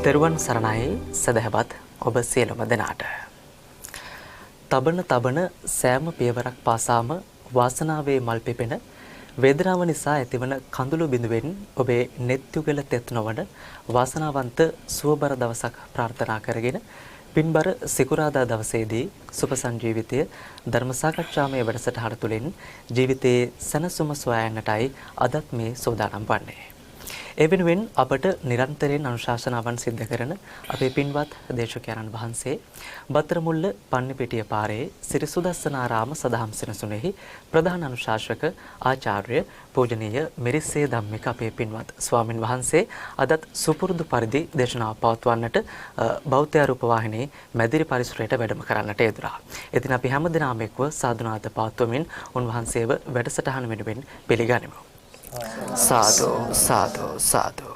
තෙරුවන් සරණයි සදහවත් ඔබ සියලුම දෙනාට. තබන සෑම පියවරක් පාසාම වාසනාවේ මල් පිපෙන වේදනාව නිසා ඇතිවන කඳුළු බිඳුවෙන් ඔබේ නෙත් යුගල තෙත් නොවන වාසනාවන්ත සුවබර දවසක් ප්‍රාර්ථනා කරගෙන පින්බර සිකුරාදා දවසේදී සුපසංජීවිතය ධර්ම සාකච්ඡාමය වැඩසටහන තුළින් ජීවිතයේ සැනසුම සොයා යන්නටයි අදත් මේ සෝදානම් වන්නේ. ඒ වෙනුවෙන් අපට නිරන්තරයෙන් අනුශාසනාවන් සිද්ධ කරන අපේ පින්වත් දේශකයන්න් වහන්සේ බත්තරමුල්ල පන්නිපිටිය පාරේ සිරි සුදස්සනාරාම සදහම් සෙනසුනේහි ප්‍රධාන අනුශාසක ආචාර්ය පූජනීය මිරිස්සේ ධම්මික අපේ පින්වත් ස්වාමින් වහන්සේ අදත් සුපුරුදු පරිදි දේශනාව පවත්වන්නට බෞද්ධ රූපවාහිනී මැදිරි පරිසරයට වැඩම කරන්නට යෙදුණා. ඉතින් අපි හැමදෙනාම එක්ව සාදුනාද පවත්වමින් උන්වහන්සේව වැඩසටහන වෙනුවෙන් පිළිගනිමු. සාදු සාදු සාදු.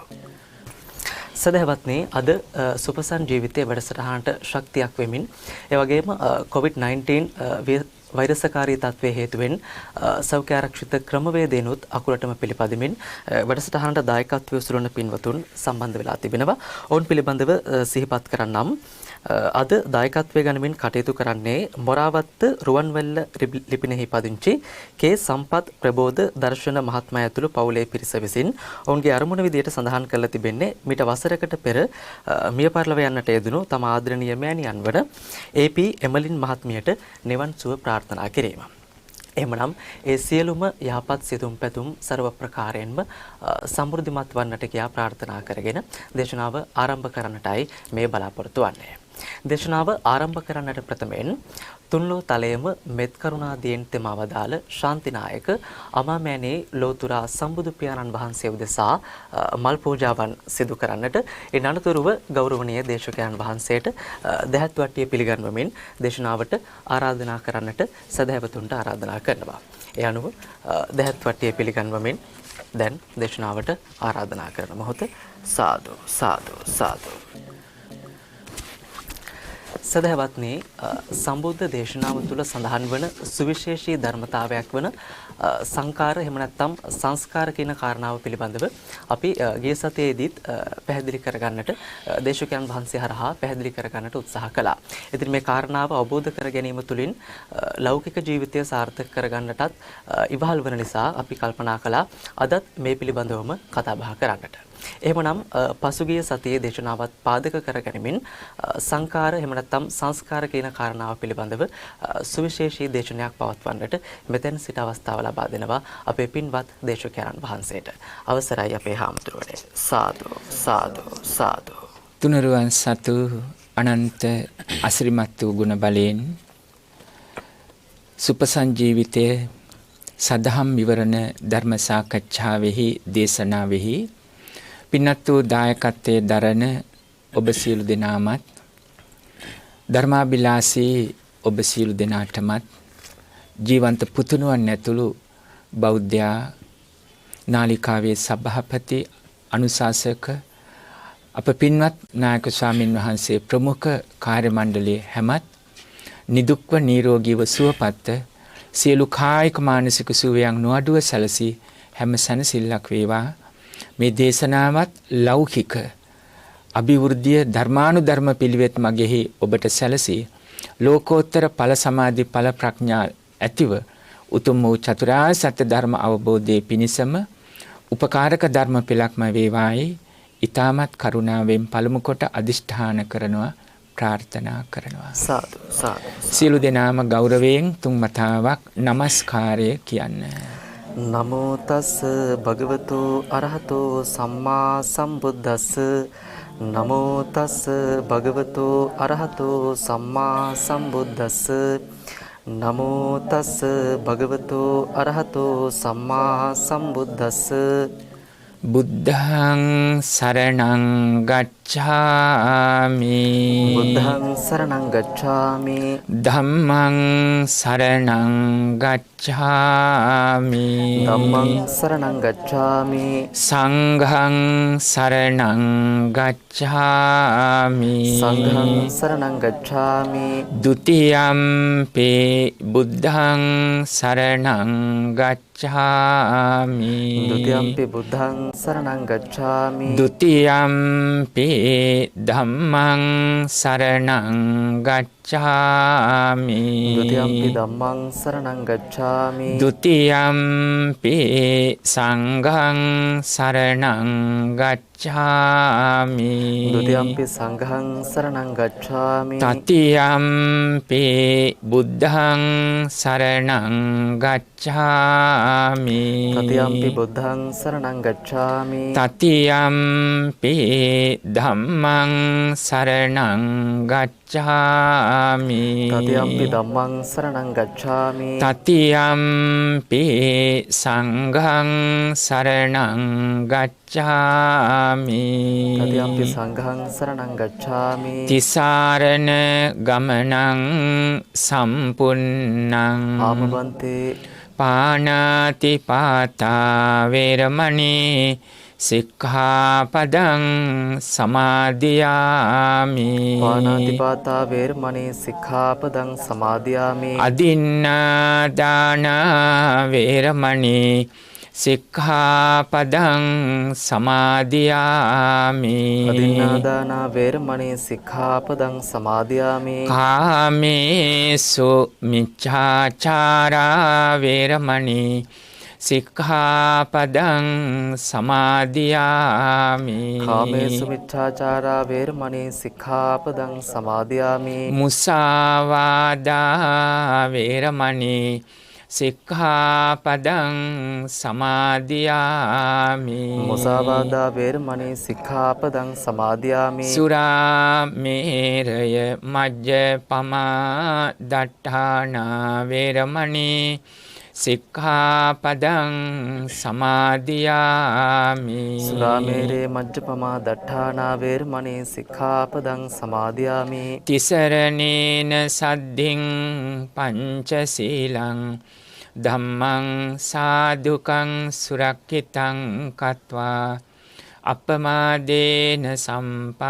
සදහවත්නි, අද සුපසංජීවිතයේ වැඩසටහනට ශක්තියක් වෙමින් ඒ වගේම COVID-19 වෛරසකාරී තත්ත්වයේ හේතුවෙන් සෞඛ්‍ය ආරක්ෂිත ක්‍රමවේදයන්ුත් අකුරටම පිළිපදිමින් වැඩසටහනට දායකත්වයේ උසුලන පින්වතුන් සම්බන්ධ වෙලා තිබෙනවා. ඔවුන් පිළිබඳව සිහිපත් කරන්නම්. අද දායකත්වයේ ගනිමින් කටයුතු කරන්නේ මොරාවත්ත රුවන්වැල්ල ලිපිනෙහි පදිංචි කේ සම්පත් ප්‍රබෝධ දර්ශන මහත්මයා ඇතුළු පවුලේ පිරිස විසින් ඔවුන්ගේ අරමුණ විදියට සඳහන් කරලා තිබෙන්නේ මිට වසරකට පෙර මිය පරලව යන්නට යෙදුණු තම ආදරණීය මෑණියන් වන AP එමලින් මහත්මියට නිවන් සුව ප්‍රාර්ථනා කිරීම. එහෙමනම් ඒ සියලුම යහපත් සිතුම් පැතුම් ਸਰව ප්‍රකාරයෙන්ම සමෘද්ධිමත් වන්නට කියා ප්‍රාර්ථනා කරගෙන දේශනාව ආරම්භ කරන්නටයි මේ බලාපොරොත්තු වන්නේ. දේශනාව ආරම්භ කරන්නට ප්‍රථමයෙන් තුන්ලෝ තලයේම මෙත් කරුණාදීන් තෙමවදාල ශාන්තිනායක අමාමෑණී ලෝතුරා සම්බුදු පියාණන් වහන්සේ උදෙසා මල් පූජාවන් සිදු කරන්නට ඒ අනතුරුව ගෞරවනීය දේශකයන් වහන්සේට දැහැත් වට්ටිය පිළිගන්වමින් දේශනාවට ආරාධනා කරන්නට සදහැවතුන්ට ආරාධනා කරනවා. ඒ අනුව දැහැත් වට්ටිය පිළිගන්වමින් දැන් දේශනාවට ආරාධනා කරන මොහොත සාදු සාදු සාදු. සදහවත්නි, සම්බුද්ධ දේශනාව තුළ සඳහන් වන සුවිශේෂී ධර්මතාවයක් වන සංකාර එහෙම නැත්නම් සංස්කාර කියන කාරණාව පිළිබඳව අපි ගිය සතියේදීත් පැහැදිලි කරගන්නට දේශකයන් වහන්සේ හරහා පැහැදිලි කරගන්නට උත්සාහ කළා. ඉතින් මේ කාරණාව අවබෝධ කර ගැනීම තුළින් ලෞකික ජීවිතය සාර්ථක කරගන්නටත් ඉවහල් වන නිසා අපි කල්පනා කළා අදත් මේ පිළිබඳවම කතා බහ කරන්නට. එහෙමනම් පසුගිය සතියේ දේශනාවත් පාදක කරගැනීමෙන් සංකාර එහෙම නැත්නම් සංස්කාර කියන කාරණාව පිළිබඳව සුවිශේෂී දේශනයක් පවත්වන්නට මෙතෙන් සිට අවස්ථාව ලබා දෙනවා අපේ පින්වත් දේශකයන්න් වහන්සේට. අවසරයි අපේ හාමුදුරුවනේ. සාදු සාදු සාදු. තුනුරුවන් සතු අනන්ත අසිරිමත් වූ ගුණ බලයෙන් සුපසංජීවිතයේ සදහම් විවරණ ධර්ම සාකච්ඡාවෙහි දේශනාවෙහි පින්වත් වූ දායකත්වයේ දරන ඔබ සියලු දෙනාමත් ධර්මාභිලාෂී ඔබ සියලු දෙනාටමත් ජීවන්ත පුතුණුවන් ඇතුළු බෞද්ධ නාලිකාවේ සභාපති අනුශාසක අප පින්වත් නායක ස්වාමින් වහන්සේ ප්‍රමුඛ කාර්ය මණ්ඩලයේ හැමත් නිදුක්ව නිරෝගීව සුවපත් සියලු කායික මානසික සුවයන් නොඅඩුව සැලසී හැම සැනසෙල්ලක් වේවා. මේ දේශනාවත් ලෞකික අභිවෘද්ධිය ධර්මානුධර්ම පිළිවෙත් මගෙහි ඔබට සැලසී ලෝකෝත්තර ඵල සමාධි ඵල ප්‍රඥා ඇතිව උතුම් වූ චතුරාර්ය සත්‍ය ධර්ම අවබෝධයේ පිණිසම උපකාරක ධර්ම පෙළක්ම වේවායි ඊ타මත් කරුණාවෙන් පළමු කොට අදිෂ්ඨාන කරනවා ප්‍රාර්ථනා කරනවා. සාදු සාදු. සියලු දෙනාම ගෞරවයෙන් තුන් මතාවක් নমස්කාරය කියන්නේ. නමෝ තස් භගවතු අරහතෝ සම්මා සම්බුද්දස්ස. නමෝ තස් භගවතු අරහතෝ සම්මා සම්බුද්දස්ස. නමෝ තස් භගවතු අරහතෝ සම්මා සම්බුද්දස්ස. බුද්ධං සරණං ගච්ඡාමි. බුද්ධං සරණං ගච්ඡාමි. ධම්මං සරණං ගච්ඡාමි. ධම්මං සරණං ගච්ඡාමි. සංඝං සරණං ගච්ඡාමි. සංඝං සරණං ගච්ඡාමි. ဒုတိယම්පි බුද්ධං සරණං ගච්ඡාමි. ගච්ඡාමි ဒုတိယံ පි බුද්ධං සරණං ගච්ඡාමි ဒုတိယံ පි ධම්මං සරණං ගච්ඡාමි ဒုတိယံ පි ධම්මං සරණං ගච්ඡාමි ဒုတိယံ පි සංඝං සරණං ගච්ඡාමි ဒုတိယံ පි සංඝං සරණං ගච්ඡාමි တတိယံ පි බුද්ධං සරණං ගච්ඡාමි တတိယံ පි බුද්ධං සරණං ගච්ඡාමි တတိယံ පි ධම්මං සරණං ගච්ඡාමි တတိယံ පි ධම්මං සරණං ගච්ඡාමි တတိယံ පි සංඝං සරණං ගච්ඡාමි တတိယံ පි සංඝං සරණං ගච්ඡාමි තිසරණ ගමනං සම්පුන්නං ආමබන්තේ පානාති පාතා වේරමණී සික්ඛාපදං සමාදියාමි පාණාතිපාතා වේරමණී සික්ඛාපදං සමාදියාමි අදින්නා දාන වේරමණී සික්ඛාපදං සමාදියාමි අදින්නාදානා වේරමණී සික්ඛාපදං සමාදියාමි කාමේසු මිච්ඡාචාරා වේරමණී සික්ඛාපදං සමාදියාමි කාමේසු මිච්ඡාචාරා වේරමණී සික්ඛාපදං සමාදියාමි මුසාවාදා වේරමණී සික්ඛාපදං සමාදියාමි මුසාවාදා වේරමණී සික්ඛාපදං සමාදියාමි සුරාමේරය මජ්ජපමා දට්ඨානා වේරමණී සික්ඛාපදං සමාදියාමි සුරාමේරේ මජ්ජපමා දට්ඨානා වේරමණී සික්ඛාපදං සමාදියාමි තිසරණේන සද්ධින් පංචශීලං ධම්මං සාදුකං සුරක්ඛිතං කତ୍වා අපමාදේන සම්පාදේත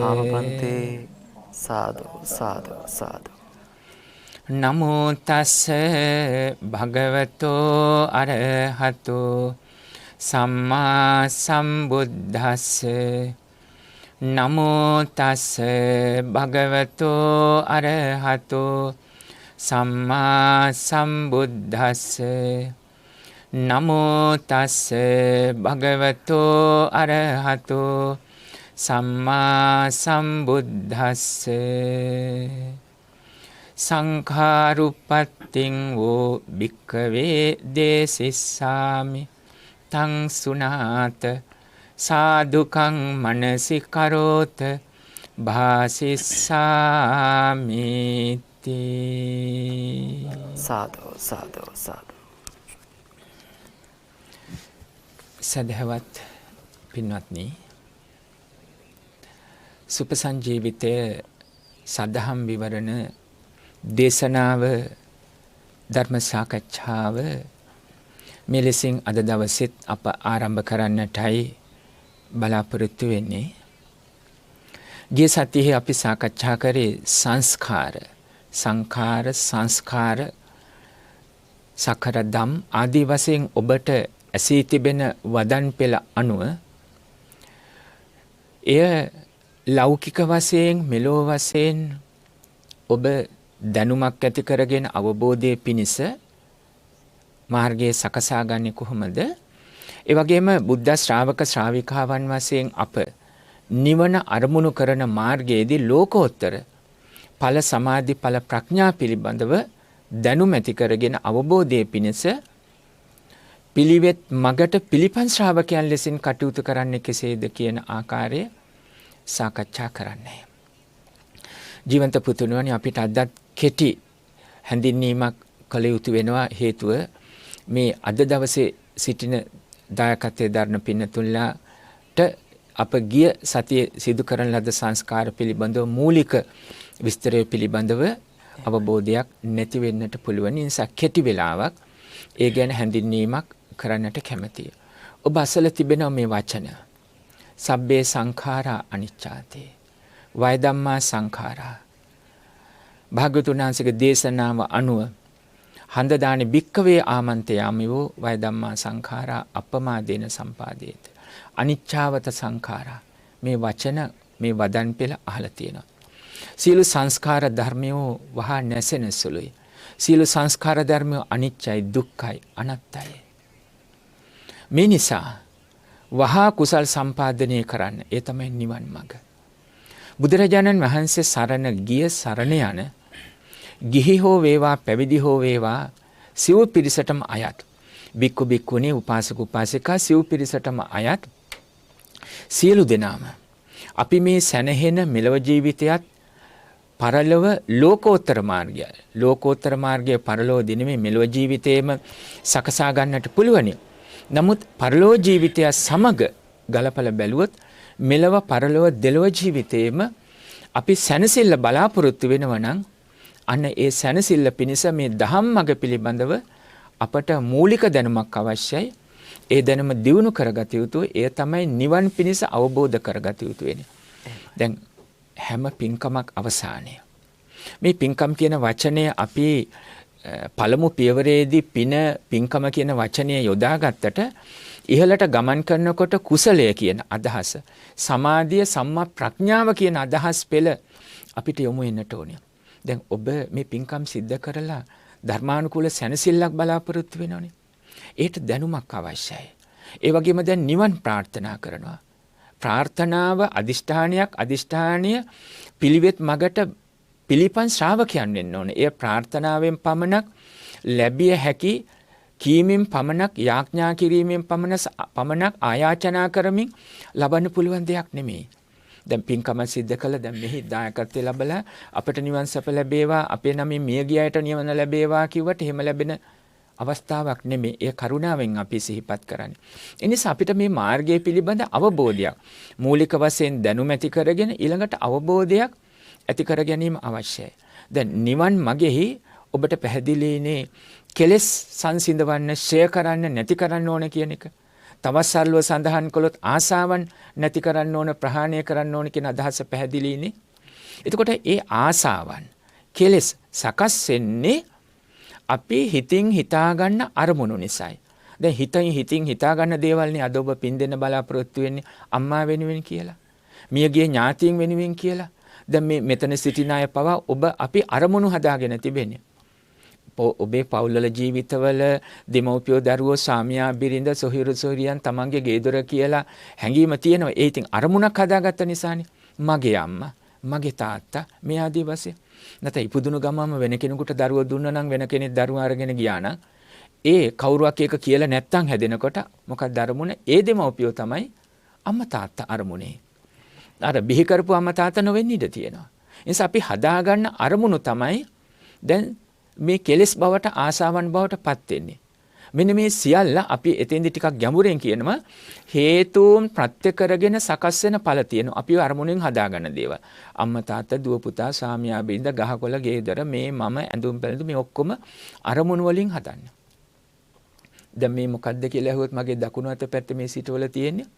ආමපන්තේ සාදු සාදු සාදු නමෝ තස්ස භගවතෝ අරහතෝ සම්මා සම්බුද්දස්ස නමෝ තස්ස භගවතෝ අරහතෝ සම්මා සම්බුද්දස්ස නමෝ තස්ස භගවතෝ අරහතෝ සම්මා සම්බුද්දස්ස සංඛාරුප්පත්තිං වූ භික්ඛවේ දේසිස්සාමි තං සුනාත සාදුකං මනසිකරෝත භාසිස්සාමිති සාදු සාදු සාදු සදහවත් පින්වත්නි සුපසංජීවිතය සදහම් විවරණ දේශනාව ධර්ම සාකච්ඡාව මෙලෙසින් අද දවසෙත් අප ආරම්භ කරන්නටයි බලාපොරොත්තු වෙන්නේ. ගිය සතියේ අපි සාකච්ඡා කරේ සංස්කාර සකර දම් ආදී වශයෙන් ඔබට ඇසී තිබෙන වදන් පෙළ අනුව එය ලෞකික වශයෙන් මෙලෝ වශයෙන් ඔබ දැනුමක් ඇති කරගෙන අවබෝධයේ පිණිස මාර්ගයේ සකසා ගන්නේ කොහොමද? ඒ වගේම බුද්ධ ශ්‍රාවක ශ්‍රාවිකාවන් වශයෙන් අප නිවන අරමුණු කරන මාර්ගයේදී ලෝකෝත්තර ඵල සමාධි ඵල ප්‍රඥා පිළිබඳව දැනුම ඇති කරගෙන අවබෝධයේ පිණිස පිළිවෙත් මගට පිළිපන් ශ්‍රාවකයන් ලෙසින් කටයුතු කරන්නේ කෙසේද කියන ආකාරය සාකච්ඡා කරන්නේ. ජීවන්ත පුතුණුවනි අපිට අදත් කෙටි හැඳින්වීමක් කළ යුතු වෙනවා. හේතුව මේ අද දවසේ සිටින දායකත්වයේ දරන පින්නතුල්ලාට අප ගිය සතියේ සිදු කරන ලද සංස්කාර පිළිබඳව මූලික විස්තරය පිළිබඳව අවබෝධයක් නැති වෙන්නට පුළුවන්. නිසා කෙටි වෙලාවක් ඒ ගැන හැඳින්වීමක් කරන්නට කැමැතියි. ඔබ අසල තිබෙන මේ වචන සබ්බේ සංඛාරා අනිච්චාතේ වය ධම්මා සංඛාරා භාග්‍යවතුන් වහන්සේගේ දේශනාව අනුව හඳ දානේ භික්කවේ ආමන්තයාමිවෝ වය ධම්මා සංඛාරා අපමාදේන සම්පාදේත. අනිච්ඡාවත සංඛාරා මේ වචන මේ වදන් පෙළ අහලා තියෙනවා. සියලු සංස්කාර ධර්මයෝ වහා නැසෙන සුළුයි. සියලු සංස්කාර ධර්මයෝ අනිච්චයි, දුක්ඛයි, අනාත්තයි. මේ නිසා වහා කුසල් සම්පාදනය කරන්න. ඒ තමයි නිවන් මඟ. බුදුරජාණන් වහන්සේ සරණ ගිය සරණ යන ගිහි හෝ වේවා පැවිදි හෝ වේවා සිව් පිරිසටම අයත්. බික්කු බික්කුණී උපාසක උපාසිකා සිව් පිරිසටම අයත් සියලු දෙනාම අපි මේ සැනහෙන මෙලව ජීවිතයත් පරලොව ලෝකෝත්තර මාර්ගය. ලෝකෝත්තර මාර්ගයේ පරලොව දිනෙමේ මෙලව ජීවිතේම සකසා ගන්නට පුළුවනි. නමුත් පරලොව ජීවිතය සමග ගලපලා බැලුවොත් මෙලව පරලොව දෙලොව ජීවිතේම අපි සැනසෙල්ල බලාපොරොත්තු වෙනවා නම් අන්න ඒ සැනසෙල්ල පිණිස මේ දහම් මඟ පිළිබඳව අපට මූලික දැනුමක් අවශ්‍යයි. ඒ දැනුම දියුණු කරගත යුතුයි. ඒ තමයි නිවන් පිණිස අවබෝධ කරගත යුතු වෙන්නේ. දැන් හැම පින්කමක් අවසානය. මේ පින්කම් කියන වචනය අපි පළමු පියවරේදී පින්කම කියන වචනය යොදාගත්තට ඉහළට ගමන් කරනකොට කුසලය කියන අදහස, සමාධිය, සම්මා ප්‍රඥාව කියන අදහස් පෙළ අපිට යොමු වෙන්නට ඕනේ. දැන් ඔබ මේ පින්කම් සිද්ධ කරලා ධර්මානුකූල සැනසෙල්ලක් බලාපොරොත්තු වෙනවනේ. ඒට දැනුමක් අවශ්‍යයි. ඒ වගේම දැන් නිවන් ප්‍රාර්ථනා කරනවා. ප්‍රාර්ථනාව අදිෂ්ඨානීය පිළිවෙත් මගට පිළිපන් ශ්‍රාවකයන් වෙන්න ඕනේ. ඒ ප්‍රාර්ථනාවෙන් පමණක් ලැබිය හැකි කීමෙන් පමණක් යාඥා කිරීමෙන් පමණක් ආයාචනා කරමින් ලබන්න පුළුවන් දෙයක් නෙමෙයි. දැන් පින්කම සිද්ධ කළා දැන් මෙහි දායකත්වය ලැබලා අපිට නිවන් සප ලැබේවා අපේ නමින් මිය ගියාට නිවන ලැබේවා කිව්වට එහෙම ලැබෙන අවස්ථාවක් නෙමෙයි. ඒ කරුණාවෙන් අපි සිහිපත් කරන්නේ. ඒ නිසා අපිට මේ මාර්ගය පිළිබඳ අවබෝධයක් මූලික වශයෙන් දැනුම ඇති කරගෙන ඊළඟට අවබෝධයක් ඇති කර ගැනීම අවශ්‍යයි. දැන් නිවන් මගෙහි ඔබට පැහැදිලිනේ කෙලෙස් සංසිඳවන්න, ශ්‍රේය කරන්න, නැති කරන්න ඕන කියන එක. තවත් සරලව සඳහන් කළොත් ආසාවන් නැති කරන්න ඕන, ප්‍රහාණය කරන්න ඕන කියන අදහස පැහැදිලිනේ. එතකොට ඒ ආසාවන් කෙලෙස් සකස් වෙන්නේ අපි හිතින් හිතාගන්න අරමුණු නිසායි. දැන් හිතින් හිතාගන්න දේවල්නේ අද ඔබ පින් දෙන්න බලාපොරොත්තු වෙන්නේ අම්මා වෙනුවෙන් කියලා, මියගිය ඥාතීන් වෙනුවෙන් කියලා. දැන් මේ මෙතන සිටින අය පවා අපි අරමුණු හදාගෙන තිබෙන්නේ. ඔබේ පවුල්වල ජීවිතවල දෙමව්පියෝ දරුවෝ සාමියා බිරිඳ සොහිරු සොහිරියන් තමන්ගේ ගේ දොර කියලා හැඟීම තියෙනවා. ඒ ඉතින් අරමුණක් හදාගත්ත නිසානේ. මගේ අම්මා, මගේ තාත්තා මේ ආදී වශයෙන්. නැත්නම් ඉපදුණු ගමම වෙන කෙනෙකුට දරුවෝ දුන්නා නම් වෙන කෙනෙක් දරුවා අරගෙන ගියා නම් ඒ කවුරුවක් එක කියලා නැත්තම් හැදෙනකොට මොකක්ද අරමුණ? ඒ දෙමව්පියෝ තමයි අම්මා තාත්තා අරමුණේ. අර බිහි කරපු අම්මා තාත්තා නොවෙන්න ඉඩ තියෙනවා. ඒ නිසා අපි හදාගන්න අරමුණු තමයි දැන් මේ කෙලෙස් බවට ආසාවන් බවට පත් වෙන්නේ. මෙන්න මේ සියල්ල අපි එතෙන්දි ටිකක් ගැඹුරෙන් කියනවා හේතුන් ප්‍රත්‍ය කරගෙන සකස් වෙන ඵල තියෙනවා. අපි අරමුණෙන් හදාගන්න දේවල්. අම්මා තාත්තා දුව පුතා සාමියා බිරිඳ ගහකොළ ගේදොර මේ මම ඇඳුම් පැළඳුම් මේ ඔක්කොම අරමුණු වලින් හදන්න. දැන් මේ මොකද්ද කියලා අහුවොත් මගේ දකුණු අත පැත්තේ මේ සිටවල තියෙන්නේ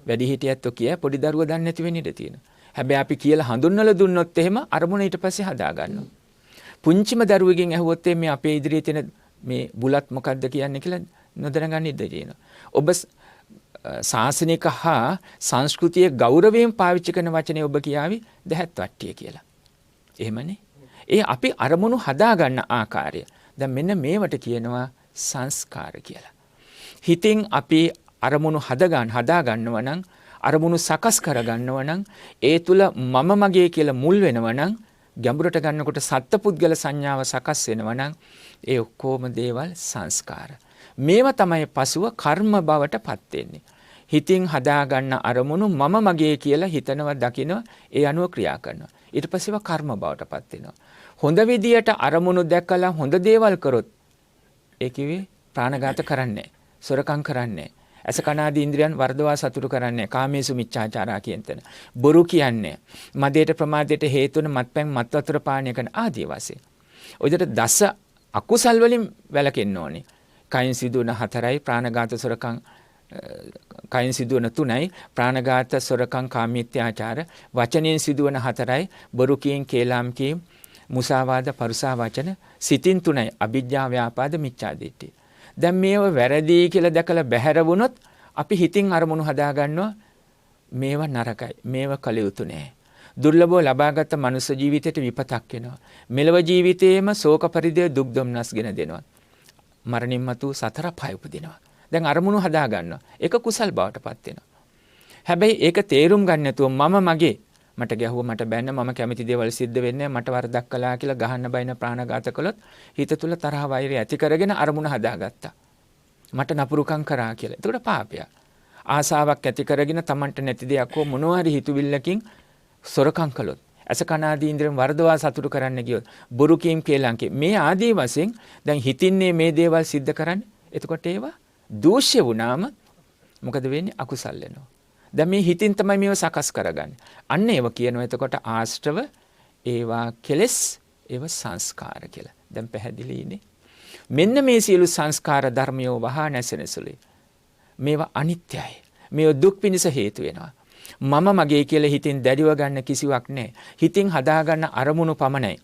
වැඩි හිටියත් ඔකිය පොඩි දරුවා දන්නේ නැති වෙන්න ඉඩ තියෙනවා. හැබැයි අපි කියලා හඳුන්වලා දුන්නොත් එහෙම අරමුණ ඊට පස්සේ හදා ගන්නවා. පුංචිම දරුවෙකින් ඇහුවොත් මේ අපේ ඉදිරියේ තියෙන මේ බුලත් මොකද්ද කියන්නේ කියලා නොදැනගන්න ඉඩ තියෙනවා. ඔබ ශාසනික හා සංස්කෘතියේ ගෞරවයෙන් පාවිච්චි කරන වචනේ ඔබ කියාවි දහත් වට්ටිය කියලා. එහෙමනේ. ඒ අපි අරමුණු හදා ගන්න ආකාරය. දැන් මෙන්න මේවට කියනවා සංස්කාර කියලා. හිතින් අපි අරමුණු හදා ගන්නවා නම් අරමුණු සකස් කර ගන්නවා නම් ඒ තුල මම මගේ කියලා මුල් වෙනවා නම් ගැඹුරට ගන්නකොට සත්පුද්ගල සංඥාව සකස් වෙනවා නම් ඒ ඔක්කොම දේවල් සංස්කාර. මේවා තමයි පසුව කර්ම බවට පත් වෙන්නේ. හිතින් හදා ගන්න අරමුණු මම මගේ කියලා හිතනවා දකිනවා ඒ අනුව ක්‍රියා කරනවා. ඊට පස්සේව කර්ම බවට පත් වෙනවා. හොඳ විදියට අරමුණු දැකලා හොඳ දේවල් කරොත් ඒ කිවි ප්‍රාණඝාත කරන්නේ, සොරකම් කරන්නේ, ඇස කන ආදී ඉන්ද්‍රියන් වර්ධවා සතුටු කරන්නේ, කාමේසු මිච්ඡාචාරා කියන තැන. බොරු කියන්නේ, මදයට ප්‍රමාදයට හේතු වෙන මත්පැන් මත් වතුර පානය කරන ආදී වශයෙන්. ඔය විදිහට දස අකුසල් වලින් වැළකෙන්න ඕනේ. කයින් සිදුවන 4යි ප්‍රාණඝාත සොරකම්, කයින් සිදුවන 3යි ප්‍රාණඝාත සොරකම් කාමීත්‍යාචාර, වචනෙන් සිදුවන 4යි බොරු කීම් කේලම් කීම් මුසාවාද, පරුසා වචන සිතින් තුනයි. අවිජ්ජා, ව්‍යාපාද, මිච්ඡා දිට්ඨිය. දැන් මේව වැරදි කියලා දැකලා බැහැර වුණොත් අපි හිතින් අරමුණු හදා ගන්නවා මේව නරකයි. මේව කළ යුතු නෑ. දුර්ලභව ලබාගත් මනුෂ්‍ය ජීවිතයට විපතක් වෙනවා. මෙලව ජීවිතේම ශෝක පරිදේ දුක් දුම්නස් ගෙන දෙනවා. මරණින් මතු සතර පහ උපදිනවා. දැන් අරමුණු හදා ගන්නවා. ඒක කුසල් බවටපත් වෙනවා. හැබැයි ඒක තේරුම් ගන්න නැතුව මම මගේ මට ගැහුවා මට බැන්න මම කැමති දේවල් සිද්ධ වෙන්නේ මට වරදක් කළා කියලා ගහන්න බයින ප්‍රාණඝාත කළොත් හිත තුල තරහ වෛරය ඇති කරගෙන අරමුණ හදාගත්තා. මට නපුරුකම් කරා කියලා. ඒකට පාපය. ආසාවක් ඇති කරගෙන Tamanට නැති දෙයක් හෝ මොනවා හරි හිතුවිල්ලකින් සොරකම් කළොත් ඇස කන ආදී ඉන්ද්‍රියන් වර්ධවා සතුටු කරන්න ගියොත් බොරු කීම් කේලංකේ මේ ආදී වශයෙන් දැන් හිතින්නේ මේ දේවල් සිද්ධ කරන්නේ. එතකොට ඒවා දෝෂ්‍ය වුණාම මොකද වෙන්නේ? අකුසල් වෙනවා. දැන් මේ හිතින් තමයි මේව සකස් කරගන්නේ. අන්න ඒව කියනවා එතකොට ආශ්‍රව ඒවා කෙලස් ඒව සංස්කාර කියලා. දැන් පැහැදිලිනේ. මෙන්න මේ සියලු සංස්කාර ධර්මියෝ වහා නැසෙනසුලේ. මේවා අනිත්‍යයි. මේව දුක් පිණිස හේතු වෙනවා. මම මගේ කියලා හිතින් දැඩිව ගන්න කිසිවක් නැහැ. හිතින් හදාගන්න අරමුණු පමණයි.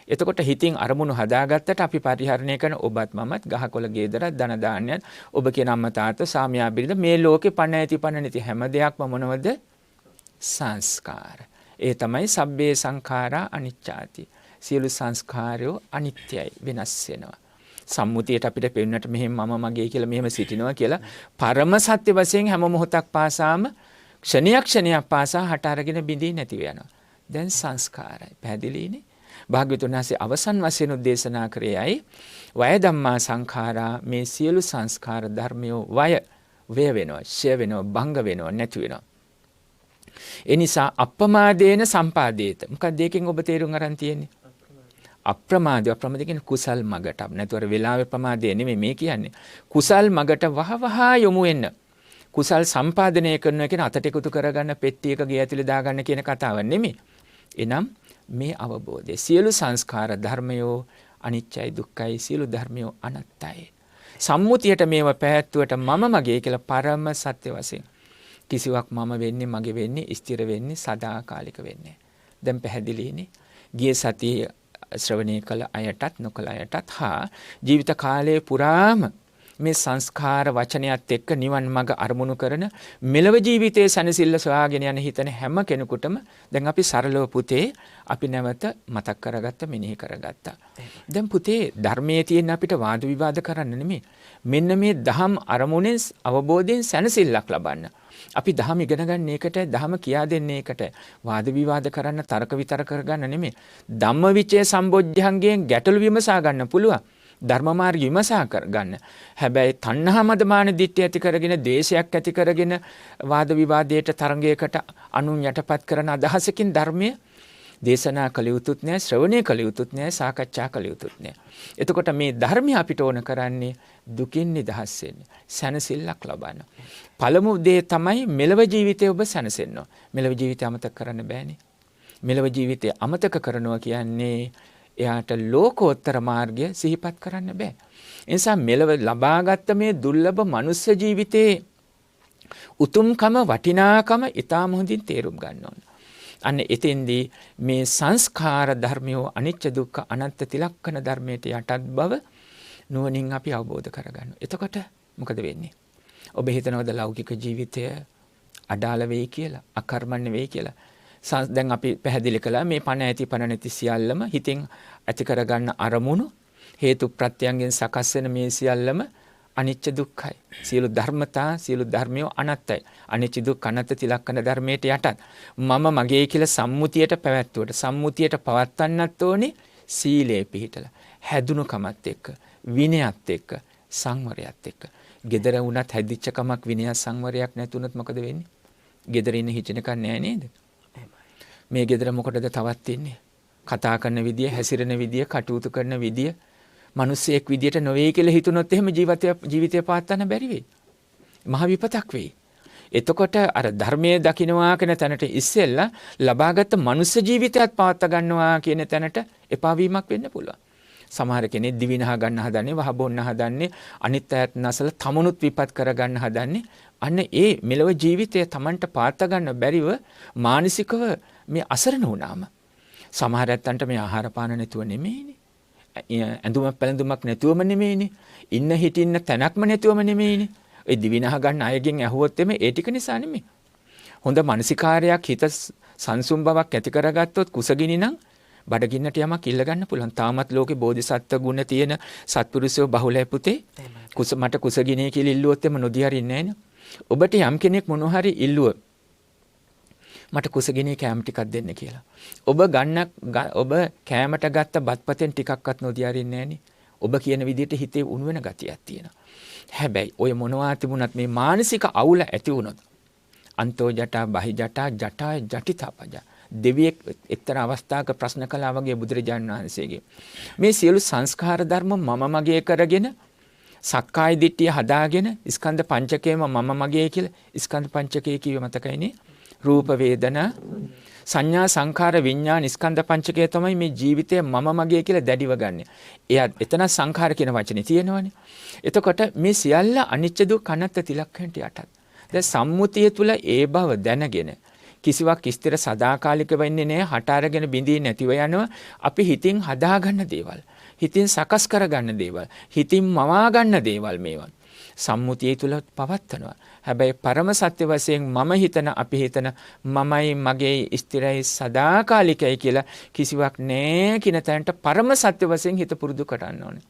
එතකොට හිතින් අරමුණු හදාගත්තට අපි පරිහරණය කරන ඔබත් මමත් ගහකොළ ගේදරත් ධන දාන්නයත් ඔබ කියන අම්මා තාත්තා සාමියා බිරිඳ මේ ලෝකේ පණ ඇති පණ නැති හැම දෙයක්ම මොනවද? සංස්කාර. ඒ තමයි සබ්බේ සංඛාරා අනිච්චාති. සියලු සංස්කාරයෝ අනිත්‍යයි, වෙනස් වෙනවා. සම්මුතියට අපිට පෙන්නට මෙහෙම මම මගේ කියලා මෙහෙම සිටිනවා කියලා පරම සත්‍ය වශයෙන් හැම මොහොතක් පාසාම ක්ෂණයක් පාසා හට අරගෙන බිඳී නැති වෙනවා. දැන් සංස්කාරයි. පැහැදිලිනේ? භාග්‍යවතුන් වහන්සේ අවසන් වශයෙන් උදේශනා කරේයි වය ධම්මා සංඛාරා මේ සියලු සංස්කාර ධර්මයෝ වය වෙනවා, ෂය වෙනවා, භංග වෙනවා, නැති වෙනවා. ඒ නිසා අප්‍රමාදේන සම්පාදේත. මොකක්ද දෙකෙන් ඔබ තේරුම් අරන් තියෙන්නේ? අප්‍රමාද කියන්නේ කුසල් මගට. නැතුවර වෙලාවේ ප්‍රමාදේ නෙමෙයි මේ කියන්නේ. කුසල් මගට වහවහ යොමු වෙන්න. කුසල් සම්පාදනය කරනවා කියන අතට එකතු කරගන්න පෙට්ටියක ගේ ඇතුලේ දාගන්න කියන කතාව නෙමෙයි. එනම් මේ අවබෝධය සියලු සංස්කාර ධර්මයෝ අනිත්‍යයි දුක්ඛයි සියලු ධර්මයෝ අනත්තයි. සම්මුතියට මේව පැවැත්වුවට මම මගේ කියලා පරම සත්‍ය වශයෙන් කිසිවක් මම වෙන්නේ මගේ වෙන්නේ ස්ථිර වෙන්නේ සදාකාලික වෙන්නේ. දැන් පැහැදිලිනේ. ගිය සතියේ ශ්‍රවණය කළ අයටත් නොකළ අයටත් හා ජීවිත කාලයේ පුරාම මේ සංස්කාර වචනයත් එක්ක නිවන් මඟ අරමුණු කරන මෙලව ජීවිතයේ සැනසෙල්ල සොයාගෙන යන හිතන හැම කෙනෙකුටම දැන් අපි සරලව පුතේ අපි නැවත මතක් කරගත්ත මෙනෙහි කරගත්තා. දැන් පුතේ ධර්මයේ තියෙන අපිට වාද විවාද කරන්න නෙමෙයි. මෙන්න මේ දහම් අරමුණෙන් අවබෝධයෙන් සැනසෙල්ලක් ලබන්න. අපි දහම් ඉගෙන ගන්න එකට දහම කියා දෙන්න එකට වාද විවාද කරන්න තර්ක විතර කරගන්න නෙමෙයි. ධම්මවිචය සම්බොජ්ජංගයෙන් ගැටළු විමසා ගන්න පුළුවන්. ධර්ම මාර්ගය විමසා ගන්න. හැබැයි තණ්හා මදමාන දිට්ඨිය ඇති කරගෙන ද්වේෂයක් ඇති කරගෙන වාද විවාදයට තරංගයකට අනුන් යටපත් කරන අදහසකින් ධර්මයේ දේශනා කළ යුතුත් නැහැ, ශ්‍රවණය කළ යුතුත් නැහැ, සාකච්ඡා කළ යුතුත් නැහැ. එතකොට මේ ධර්මය අපිට ඕන කරන්නේ දුකින් නිදහස් වෙන්න, සැනසෙල්ලක් ලබන්න. පළමු දේ තමයි මෙලව ජීවිතේ ඔබ සැනසෙන්න. මෙලව ජීවිතය අමතක කරන්න බෑනේ. මෙලව ජීවිතය අමතක කරනවා කියන්නේ එයාට ලෝකෝත්තර මාර්ගය සිහිපත් කරන්න බෑ. ඒ නිසා මෙලව ලබාගත්ත මේ දුර්ලභ මනුෂ්‍ය ජීවිතයේ උතුම්කම වටිනාකම ඊටම හොඳින් තේරුම් ගන්න ඕන. අන්න එතෙන්දී මේ සංස්කාර ධර්මයෝ අනිච්ච දුක්ඛ අනත්ත තිලක්කන ධර්මයට යටත් බව නුවණින් අපි අවබෝධ කරගන්නවා. එතකොට මොකද වෙන්නේ? ඔබ හිතනවද ලෞකික ජීවිතය අඩාල වෙයි කියලා, අකර්මණ්‍ය වෙයි කියලා? දැන් අපි පැහැදිලි කළා මේ පණ ඇති පණ නැති සියල්ලම හිතින් ඇති කරගන්න අරමුණු හේතු ප්‍රත්‍යයන්ගෙන් සකස් වෙන මේ සියල්ලම අනිච්ච දුක්ඛයි. සියලු ධර්මතා සියලු ධර්මියෝ අනත්තයි. අනිච්ච දුක්ඛ අනත්ත තිලක්කන ධර්මයට යටත්. මම මගේ කියලා සම්මුතියට පැවැත්වුවට සම්මුතියට පවත්වන්නත් ඕනේ සීලේ පිහිටලා. හැදුණු කමත් එක්ක, විනයත් එක්ක, සංවරයත් එක්ක. gedara වුණත් හැදිච්ච කමක් විනය සංවරයක් නැතුනොත් මොකද වෙන්නේ? gedara ඉන්න හිටිනකන් නෑ නේද? මේ gedara මොකටද තවත් ඉන්නේ? කතා කරන විදිය, හැසිරෙන විදිය, කටයුතු කරන විදිය මිනිස්සෙක් විදියට නොවේ කියලා හිතුනොත් එහෙම ජීවිතය පාත්තන්න බැරි වෙයි. මහ විපතක් වෙයි. එතකොට අර ධර්මයේ දකින්නවා කියන තැනට ඉස්සෙල්ලා ලබාගත් මනුස්ස ජීවිතයත් පවත්වා ගන්නවා කියන තැනට එපා වීමක් වෙන්න පුළුවන්. සමහර කෙනෙක් දිවිනහ ගන්න හදන්නේ, වහ බොන්න හදන්නේ, අනිත් අයත් නැසල තමනුත් විපත් කර ගන්න හදන්නේ. අන්න ඒ මෙලව ජීවිතය Tamanට පාත්වා ගන්න බැරිව මානසිකව මේ අසරණ වුණාම සමහර ඇත්තන්ට මේ ආහාර පාන නැතුව නෙමෙයිනේ. ඇඳුමක් පැළඳුමක් නැතුවම නෙමෙයිනේ. ඉන්න හිටින්න තැනක්ම නැතුවම නෙමෙයිනේ. ඒ දිවිනහ ගන්න අයගෙන් ඇහුවොත් එමේ ඒ ටික නිසා නෙමෙයි. හොඳ මානසිකාරයක් හිත සංසුම් බවක් ඇති කරගත්තොත් කුසගිනි නම් බඩගින්නට යමක් ඉල්ල ගන්න පුළුවන්. තාමත් ලෝකේ බෝධිසත්ව ගුණ තියෙන සත්පුරුෂයෝ බහුලයි පුතේ. මට කුසගිනේ කියලා ඉල්ලුවොත් එම නොදී හරින්නේ නැහැ නේ. ඔබට යම් කෙනෙක් මොනවා හරි ඉල්ලුව මට කුසගිනේ කෑම ටිකක් දෙන්න කියලා. ඔබ කෑමට ගත්ත බත්පතෙන් ටිකක්වත් නොදී හරින්නේ නැහැ නේ. ඔබ කියන විදිහට හිතේ උණු වෙන ගතියක් තියෙනවා. හැබැයි ඔය මොනවා තිබුණත් මේ මානසික අවුල ඇති වුණොත් අන්තෝ ජටා බහි ජටා ජටා ජටිතපජ දෙවියෙක් එක්තරා අවස්ථාවක ප්‍රශ්න කළා වගේ බුදුරජාණන් වහන්සේගේ මේ සියලු සංස්කාර ධර්ම මම මගේ කරගෙන සක්කාය දිට්ඨිය හදාගෙන ස්කන්ධ පංචකයම මම මගේ කියලා ස්කන්ධ පංචකය කිව්ව මතකයිනේ රූප වේදනා සංඥා සංඛාර විඥාන ස්කන්ධ පංචකය තමයි මේ ජීවිතය මම මගේ කියලා දැඩිව ගන්න. එයා එතන සංඛාර කියන වචනේ තියෙනවනේ. එතකොට මේ සියල්ල අනිච්ච දුක් අනාත්ම තිලක්ඛණයට යටත්. දැන් සම්මුතිය තුල ඒ බව දැනගෙන කිසිවක් ස්ථිර සදාකාලික වෙන්නේ නැහැ. හට අරගෙන බිඳී නැතිව යනවා. අපි හිතින් හදාගන්න දේවල්, හිතින් සකස් කරගන්න දේවල්, හිතින් මවා ගන්න දේවල් මේවා. සම්මුතිය තුල පවත්නවා. හැබැයි පරම සත්‍ය වශයෙන් මම හිතන අපි හිතන මමයි මගේ ස්ථිරයි සදාකාලිකයි කියලා කිසිවක් නැහැ කියන තැනට පරම සත්‍ය වශයෙන් හිත පුරුදු කරන්න ඕනේ.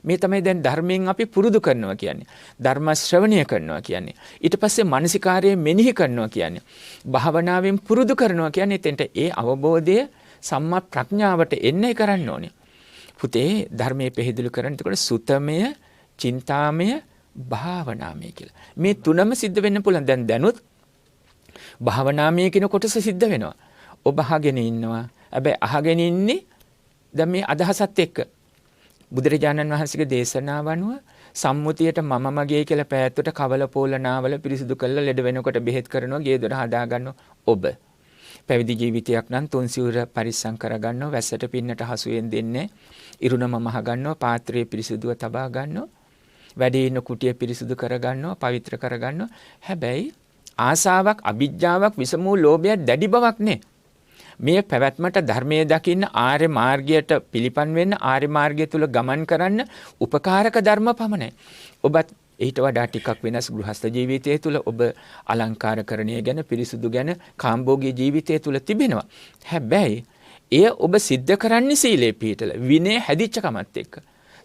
මේ තමයි දැන් ධර්මයෙන් අපි පුරුදු කරනවා කියන්නේ. ධර්ම ශ්‍රවණය කරනවා කියන්නේ. ඊට පස්සේ මානසිකාර්යය මෙනෙහි කරනවා කියන්නේ. භාවනාවෙන් පුරුදු කරනවා කියන්නේ එතෙන්ට ඒ අවබෝධය සම්මා ප්‍රඥාවට එන්නේ කරන්න ඕනේ. පුතේ ධර්මයේ පැහැදිලි කරන්නේ එතකොට සුතමය, චින්තාමය, භාවනාමය කියලා. මේ තුනම සිද්ධ වෙන්න පුළුවන්. දැන් දැනුත් භාවනාමය කියන කොටස සිද්ධ වෙනවා. ඔබ අහගෙන ඉන්නවා. හැබැයි අහගෙන ඉන්නේ දැන් මේ අදහසත් එක්ක බුදුරජාණන් වහන්සේගේ දේශනාව අනුව සම්මුතියට මම මගේ කියලා පෑත්තට කවල පොළ නාවල පිරිසිදු කරලා ලෙඩ වෙනකොට බෙහෙත් කරනවා, ගේ දොර හදා ගන්නවා. ඔබ පැවිදි ජීවිතයක් නම් තුන් සිවුර පරිස්සම් කරගන්නවා, වැස්සට පින්නට හසුයෙන් දෙන්නේ, ඉරුණම මහ ගන්නවා, පාත්‍රයේ පිරිසිදුව තබා ගන්නවා, වැඩේ ඉන්න කුටිය පිරිසිදු කරගන්නවා, පවිත්‍ර කරගන්නවා. හැබැයි ආසාවක්, අභිජ්ජාවක්, විසමූ ලෝභයක්, දැඩි බවක් නේ. මේ පැවැත්මට ධර්මයේ දකින්න ආර්ය මාර්ගයට පිළිපන් වෙන්න ආර්ය මාර්ගය තුල ගමන් කරන්න උපකාරක ධර්ම පමණයි. ඔබත් ඊට වඩා ටිකක් වෙනස් ගෘහස්ත ජීවිතය තුල ඔබ අලංකාරකරණය ගැන පිරිසුදු ගැන කාම්භෝගී ජීවිතය තුල තිබෙනවා. හැබැයි එය ඔබ සිද්ධ කරන්නේ සීලේ පිහිටල විනය හැදිච්ච කමත් එක්ක.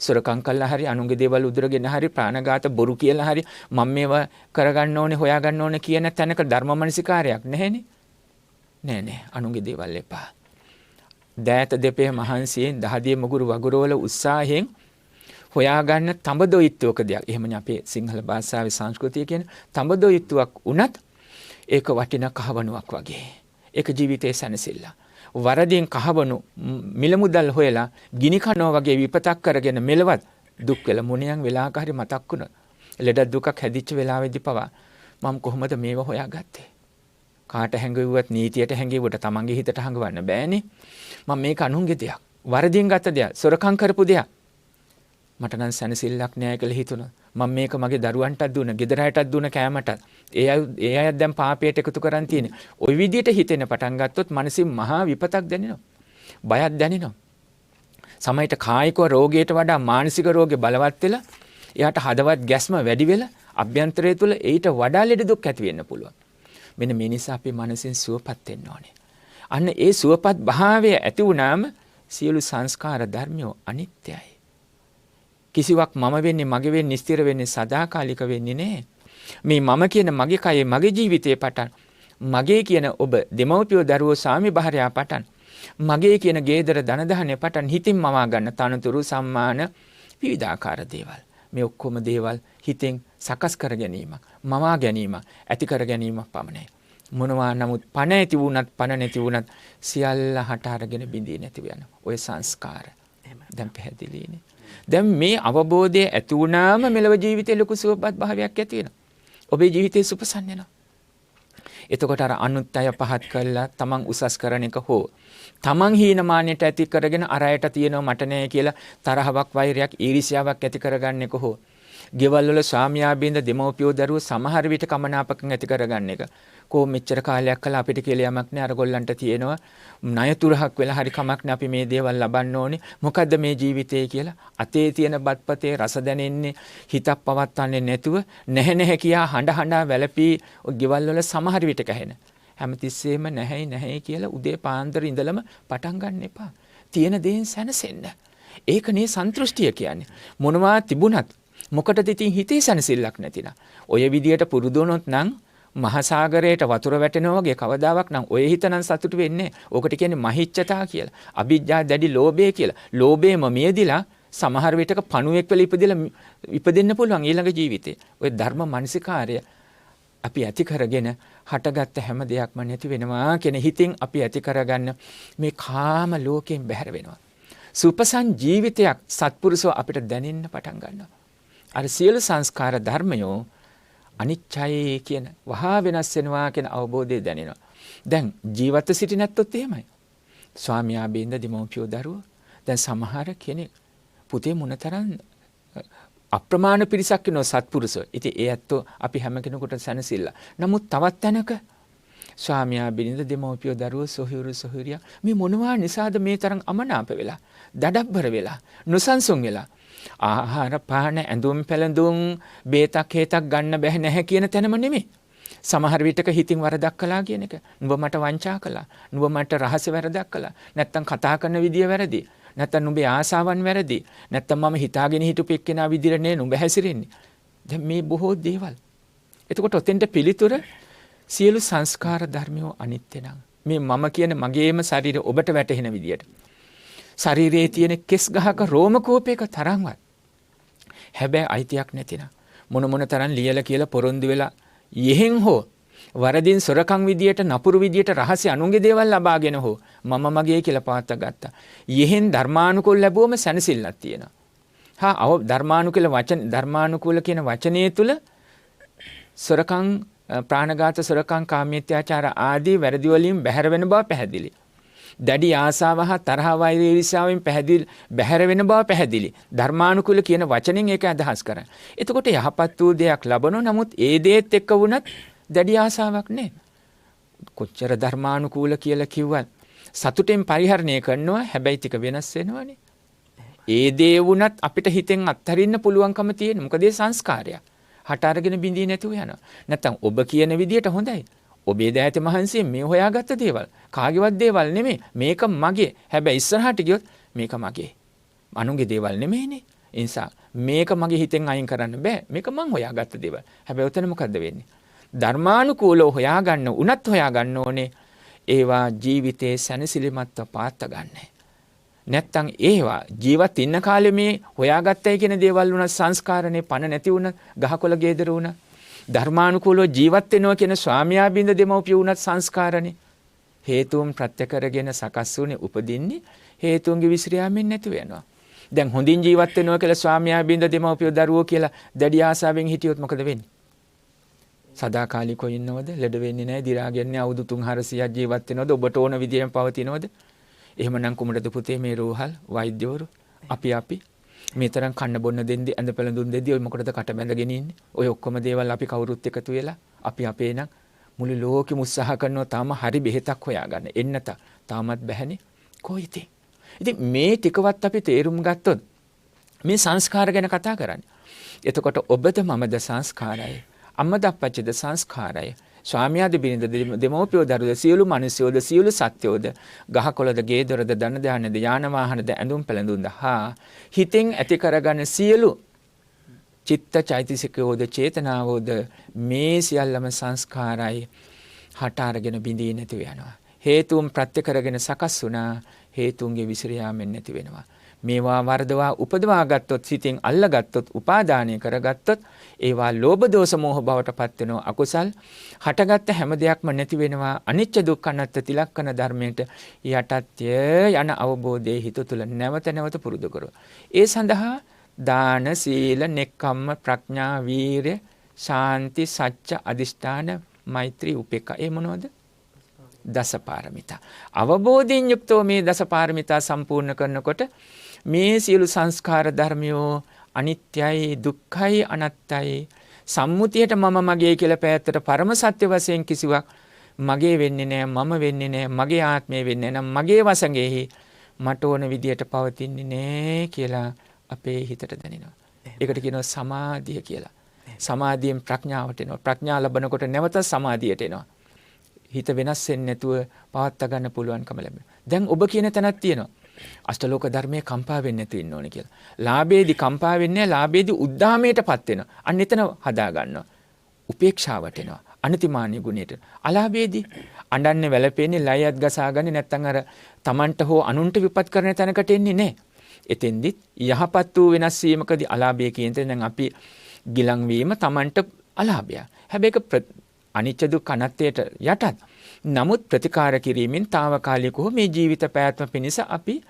සොරකම් කළා හරි අනුන්ගේ දේවල් උදුරගෙන හරි ප්‍රාණඝාත බොරු කියලා හරි මම මේවා කරගන්න ඕනේ හොයාගන්න ඕනේ කියන තැනක ධර්මමනසිකාරයක් නැහැනේ. නෑ අනුන්ගේ දේවල් එපා. දෑත දෙපේ මහන්සියෙන් දහදිය මුගුරු වගුරවල උත්සාහයෙන් හොයාගන්න තඹදොයිත්තුවක දෙයක්. එහෙමනේ අපේ සිංහල භාෂාවේ සංස්කෘතිය කියන තඹදොයිත්තුවක් උනත් ඒක වටින කහවණුවක් වගේ. ඒක ජීවිතයේ සැනසෙල්ල. වරදින් කහවණු මිල මුදල් හොයලා ගිනි කනවා වගේ විපතක් කරගෙන මෙලවත් දුක් වෙලා මොණියන් වෙලාවක හරි මතක් වුණා. ලෙඩ දුකක් හැදිච්ච වෙලාවෙදි පවා මම කොහොමද මේව හොයාගත්තේ? කාට හැංගුවත් නීතියට හැංගුවට තමන්ගේ හිතට හංගවන්න බෑනේ. මම මේක අනුන්ගේ දෙයක්. වරදින් ගත්ත දෙයක්. සොරකම් කරපු දෙයක්. මට නම් සැනසෙල්ලක් නෑ කියලා හිතුණා. මම මේක මගේ දරුවන්ටත් දුන්න, ගෙදර අයටත් දුන්න කෑමටත්. ඒ අය දැන් පාපයට එකතු කරන් තියෙන්නේ. ওই විදිහට හිතෙන්න පටන් ගත්තොත් මනසින් මහා විපතක් දැනෙනවා. බයක් දැනෙනවා. සමහරට කායික රෝගයට වඩා මානසික රෝගේ බලවත් වෙලා එයාට හදවත් ගැස්ම වැඩි වෙලා අභ්‍යන්තරය තුළ ඊට වඩා ලෙඩ දුක් ඇති වෙන්න පුළුවන්. මෙන්න මේ නිසා අපි මනසින් සුවපත් වෙන්න ඕනේ. අන්න ඒ සුවපත් භාවය ඇති වුණාම සියලු සංස්කාර ධර්මියෝ අනිත්‍යයි. කිසිවක් මම වෙන්නේ මගේ වෙන්නේ ස්ථිර වෙන්නේ සදාකාලික වෙන්නේ නැහැ. මේ මම කියන මගේ කයේ මගේ ජීවිතයේ පටන් මගේ කියන ඔබ දෙමව්පියෝ දරුවෝ සාමි භාර්යාව පටන් මගේ කියන ගේදර ධන දහනේ පටන් හිතින් මවා ගන්න තනතුරු සම්මාන විවිධාකාර දේවල්. මේ ඔක්කොම දේවල් හිතෙන් සකස් කර ගැනීමක්, මවා ගැනීමක්, ඇති කර ගැනීමක් පමණයි. මොනවා නමුත් පණ ඇති වුණත් පණ නැති වුණත් සියල්ල හට අරගෙන බිඳී නැති වෙන ඔය සංස්කාර. දැන් පැහැදිලිනේ. දැන් මේ අවබෝධය ඇති වුණාම මෙලව ජීවිතේ ලොකු සුවපත් භාවයක් ඇති වෙනවා. ඔබේ ජීවිතේ සුපසන්න වෙනවා. එතකොට අර අනුත් අය පහත් කළා තමන් උසස් කරන එක හෝ තමන් හීනමානයට ඇති කරගෙන අර අයට තියෙනවා මට නෑ කියලා තරහවක් වෛරයක් ඊර්ෂ්‍යාවක් ඇති කරගන්න එක හෝ ගෙවල් වල ස්වාමියා බින්ද දෙමව්පියෝ දරුවෝ සමහර විට කමනාපකම් ඇති කරගන්න එක. කො මෙච්චර කාලයක් කළා අපිට කියලා යමක් නෑ අර ගොල්ලන්ට තියෙනවා ණය තුරහක් වෙලා හරි කමක් නෑ අපි මේ දේවල් ලබන්න ඕනේ මොකද්ද මේ ජීවිතේ කියලා අතේ තියෙන බත්පතේ රස දැනෙන්නේ හිතක් පවත්වන්නේ නැතුව නැහැ කියා හඬ වැළපී ගෙවල් වල සමහර විට කැහෙන හැමතිස්සෙම නැහැයි කියලා උදේ පාන්දර ඉඳලම පටන් ගන්න එපා තියෙන දේෙන් සැනසෙන්න ඒකනේ සන්තුෂ්ටිය කියන්නේ මොනවා තිබුණත් මොකටද ඉතින් හිතේ සැනසෙල්ලක් නැතිනම් ඔය විදියට පුරුදු වුණොත් නම් මහසાગරයට වතුර වැටෙනවා වගේ කවදාවත් නම් ඔය හිතනම් සතුට වෙන්නේ. ඕකට කියන්නේ මහිච්ඡතා කියලා. අවිජ්ජා දැඩි ලෝභය කියලා. ලෝභයම මියදිලා සමහර විටක පණුවෙක් වෙලා ඉපදෙන්න පුළුවන් ඊළඟ ජීවිතේ. ඔය ධර්ම මානසිකාර්ය අපි ඇති කරගෙන හටගත්ත හැම දෙයක්ම නැති වෙනවා කියන හිතින් අපි ඇති කරගන්න මේ කාම ලෝකයෙන් බැහැර වෙනවා. සුපසන් ජීවිතයක් සත්පුරුෂෝ අපිට දැනෙන්න පටන් ගන්නවා. අර සියලු සංස්කාර ධර්මයෝ අනිච්චයි කියන වහා වෙනස් වෙනවා කියන අවබෝධය දැනෙනවා. දැන් ජීවත් සිටි නැත්තොත් එහෙමයි. ස්වාමියා බින්ද දෙමව්පියෝ දරුවෝ දැන් සමහර කෙනෙක් පුතේ මොනතරම් අප්‍රමාණ පිරිසක් ඉන්නවා සත්පුරුෂෝ. ඉතින් ඒ ඇත්තෝ අපි හැම කෙනෙකුට සැනසෙල්ල. නමුත් තවත් තැනක ස්වාමියා බින්ද දෙමව්පියෝ දරුවෝ සොහිරියා මේ මොනවා නිසාද මේ තරම් අමනාප වෙලා, දඩබ්බර වෙලා, නොසන්සුන් වෙලා ආහාර පාන ඇඳුම් පැළඳුම් බේතක් හේතක් ගන්න බැහැ නැහැ කියන තැනම නෙමෙයි. සමහර විටක හිතින් වරදක් කළා කියන එක. නුඹ මට වංචා කළා. නුඹ මට රහස වැරදක් කළා. නැත්තම් කතා කරන විදිය වැරදි. නැත්තම් නුඹේ ආසාවන් වැරදි. නැත්තම් මම හිතාගෙන හිටපු එක්කෙනා විදියට නේ නුඹ හැසිරෙන්නේ. දැන් මේ බොහෝ දේවල්. එතකොට ඔතෙන්ට පිළිතුර සියලු සංස්කාර ධර්මයෝ අනිත්‍ය නම් මේ මම කියන මගේම ශරීරය ඔබට වැටහෙන විදියට. ශරීරයේ තියෙන කෙස් ගහක රෝම කෝපයක තරම්වත් හැබැයි අයිතියක් නැතිනම් මොන තරම් ලියලා කියලා පොරොන්දු වෙලා යෙහෙන් හෝ වරදින් සොරකම් විදියට නපුරු විදියට රහස්‍ය අනුන්ගේ දේවල් ලබාගෙන හෝ මම මගේ කියලා පාත්ත ගත්තා. යෙහෙන් ධර්මානුකූල ලැබුවම සැනසෙල්ලක් තියෙනවා. ධර්මානුකූල කියන වචනය තුල සොරකම් ප්‍රාණඝාත සොරකම් කාමීත්‍යාචාර ආදී වැරදි වලින් බැහැර වෙන බව පැහැදිලි. දැඩි ආසාව හා තරහ වෛරය ඊර්ෂ්‍යාවෙන් බැහැර වෙන බව පැහැදිලි. ධර්මානුකූල කියන වචනෙන් ඒක අදහස් කරන්නේ. එතකොට යහපත් වූ දෙයක් ලබනවා. නමුත් ඒ දේත් එක්ක වුණත් දැඩි ආසාවක් නෑ. කොච්චර ධර්මානුකූල කියලා කිව්වත් සතුටෙන් පරිහරණය කරනවා. හැබැයි ටික වෙනස් වෙනවනේ. ඒ දේ වුණත් අපිට හිතෙන් අත්හරින්න පුළුවන්කම තියෙන. මොකද ඒ සංස්කාරයක්. හට අරගෙන බින්දී නැතුව යනවා. නැත්තම් ඔබ කියන විදියට හොඳයි. ඔබේ දෑත මහන්සියෙන් මේ හොයාගත්ත දේවල් කාගේවත් දේවල් නෙමෙයි මේක මගේ හැබැයි ඉස්සරහට ගියොත් මේක මගේ අනුන්ගේ දේවල් නෙමෙයිනේ ඒ නිසා මේක මගේ හිතෙන් අයින් කරන්න බෑ මේක මං හොයාගත්ත දේවල් හැබැයි උතන මොකද්ද වෙන්නේ ධර්මානුකූලව හොයාගන්න උනත් හොයාගන්න ඕනේ ඒවා ජීවිතේ සැනසෙලිමත්ව පාත්ත ගන්න නැත්තම් ඒවා ජීවත් ඉන්න කාලේ මේ හොයාගත්තයි කියන දේවල් උනත් සංස්කාරනේ පණ නැති වුණ ගහකොළ ගේදර වුණ ධර්මානුකූලව ජීවත් වෙනවා කියන ස්වාමියා බින්ද දෙමව්පිය උනත් සංස්කාරනේ හේතුන් ප්‍රත්‍ය කරගෙන සකස් වුනේ උපදින්නේ හේතුන්ගේ විශ්‍රයාමෙන් නැති වෙනවා දැන් හොඳින් ජීවත් වෙනවා කියලා ස්වාමියා බින්ද දෙමව්පිය දරුවෝ කියලා දැඩි ආසාවෙන් හිටියොත් මොකද වෙන්නේ සදාකාලිකව ඉන්නවද ලෙඩ වෙන්නේ නැහැ දි รา ගන්නේ අවුරුදු 300ක් ජීවත් වෙනවද ඔබට ඕන විදියෙන් පවතිනවද එහෙමනම් කුමටද පුතේ මේ රෝහල් වෛද්‍යවරු අපි මේ තරම් කන්න බොන්න දෙන්නේ ඇඳ පැළඳුම් දෙද්දී ඔය මොකටද කට බැඳගෙන ඉන්නේ? ඔය ඔක්කොම දේවල් අපි කවුරුත් එකතු වෙලා අපි අපේ නම් මුළු ලෝකෙම උත්සාහ කරනවා තාම හරි බෙහෙතක් හොයාගන්න. එන්නත තාමත් බැහැනේ. කොයිද? ඉතින් මේ ටිකවත් අපි තේරුම් ගත්තොත් මේ සංස්කාර ගැන කතා කරන්නේ. එතකොට ඔබද මමද සංස්කාරය. අම්මද අප්පච්චිද සංස්කාරය. ස්වාමියාද බිරිඳද දෙමව්පියෝ දරුවෝ සියලු මිනිස්යෝද සියලු සත්‍යෝද ගහකොළද ගේදොරද ධන දානද යාන වාහනද ඇඳුම් පැළඳුම්ද හා හිතෙන් ඇති කරගන්න සියලු චිත්ත චෛතසිකයෝද චේතනාවෝද මේ සියල්ලම සංස්කාරයි හට අරගෙන බිඳී නැති වෙනවා හේතුන් ප්‍රත්‍ය කරගෙන සකස් වුණා හේතුන්ගේ විසිරියාමෙන් නැති වෙනවා මේවා වර්ධවා උපදවා ගත්තොත් සිතින් අල්ලගත්තොත් උපාදානය කරගත්තොත් ඒවා ලෝභ දෝෂ මෝහ බවට පත් වෙනවා අකුසල් හටගත්ත හැම දෙයක්ම නැති වෙනවා අනිච්ච දුක්ඛ අනාත්ම තිලක්කන ධර්මයට යටත්ය යන අවබෝධයේ හිත තුළ නැවත නැවත පුරුදු කරනවා ඒ සඳහා දාන සීල නෙක්ඛම්ම ප්‍රඥා වීරය ශාන්ති සච්ච අදිෂ්ඨාන මෛත්‍රී උපේක්ඛා ඒ මොනවද දසපාරමිතා අවබෝධයෙන් යුක්තව මේ දසපාරමිතා සම්පූර්ණ කරනකොට මේ සියලු සංස්කාර ධර්මියෝ අනිත්‍යයි, දුක්ඛයි, අනාත්තයි. සම්මුතියට මම මගේ කියලා පැත්තට පරම සත්‍ය වශයෙන් කිසිවක් මගේ වෙන්නේ නැහැ, මම වෙන්නේ නැහැ, මගේ ආත්මය වෙන්නේ නැහැ. මගේ වසඟෙහි මට ඕන විදියට පවතින්නේ නැහැ කියලා අපේ හිතට දැනෙනවා. ඒකට කියනවා සමාධිය කියලා. සමාධියෙන් ප්‍රඥාවට එනවා. ප්‍රඥා ලැබනකොට නැවත සමාධියට එනවා. හිත වෙනස් වෙන්නේ නැතුව පවත්වා ගන්න පුළුවන්කම ලැබෙනවා. දැන් ඔබ කියන තැනක් තියෙනවා. අෂ්ටලෝක ධර්මයේ කම්පා වෙන්නේ නැතු ඉන්න ඕනේ කියලා. ලාභයේදී කම්පා වෙන්නේ නැහැ, ලාභයේදී උද්දාමයටපත් වෙනවා. අන්න එතන හදා ගන්නවා. උපේක්ෂාවට එනවා. අනතිමානී ගුණයට. අලාභයේදී අඬන්නේ වැළපෙන්නේ ලයත් ගසාගන්නේ නැත්නම් අර Tamanට හෝ අනුන්ට විපත් කරන තැනකට එන්නේ නැහැ. එතෙන්දිත් යහපත් වූ වෙනස් වීමකදී අලාභය කියන තැන දැන් අපි ගිලන් වීම Tamanට අලාභය. හැබැයි ඒක අනිච්ච දුක් අනත්තයට යටත්. නමුත් ප්‍රතිකාර කිරීමෙන් తాවකාලිකව මේ ජීවිත පැවැත්ම පිණිස අපි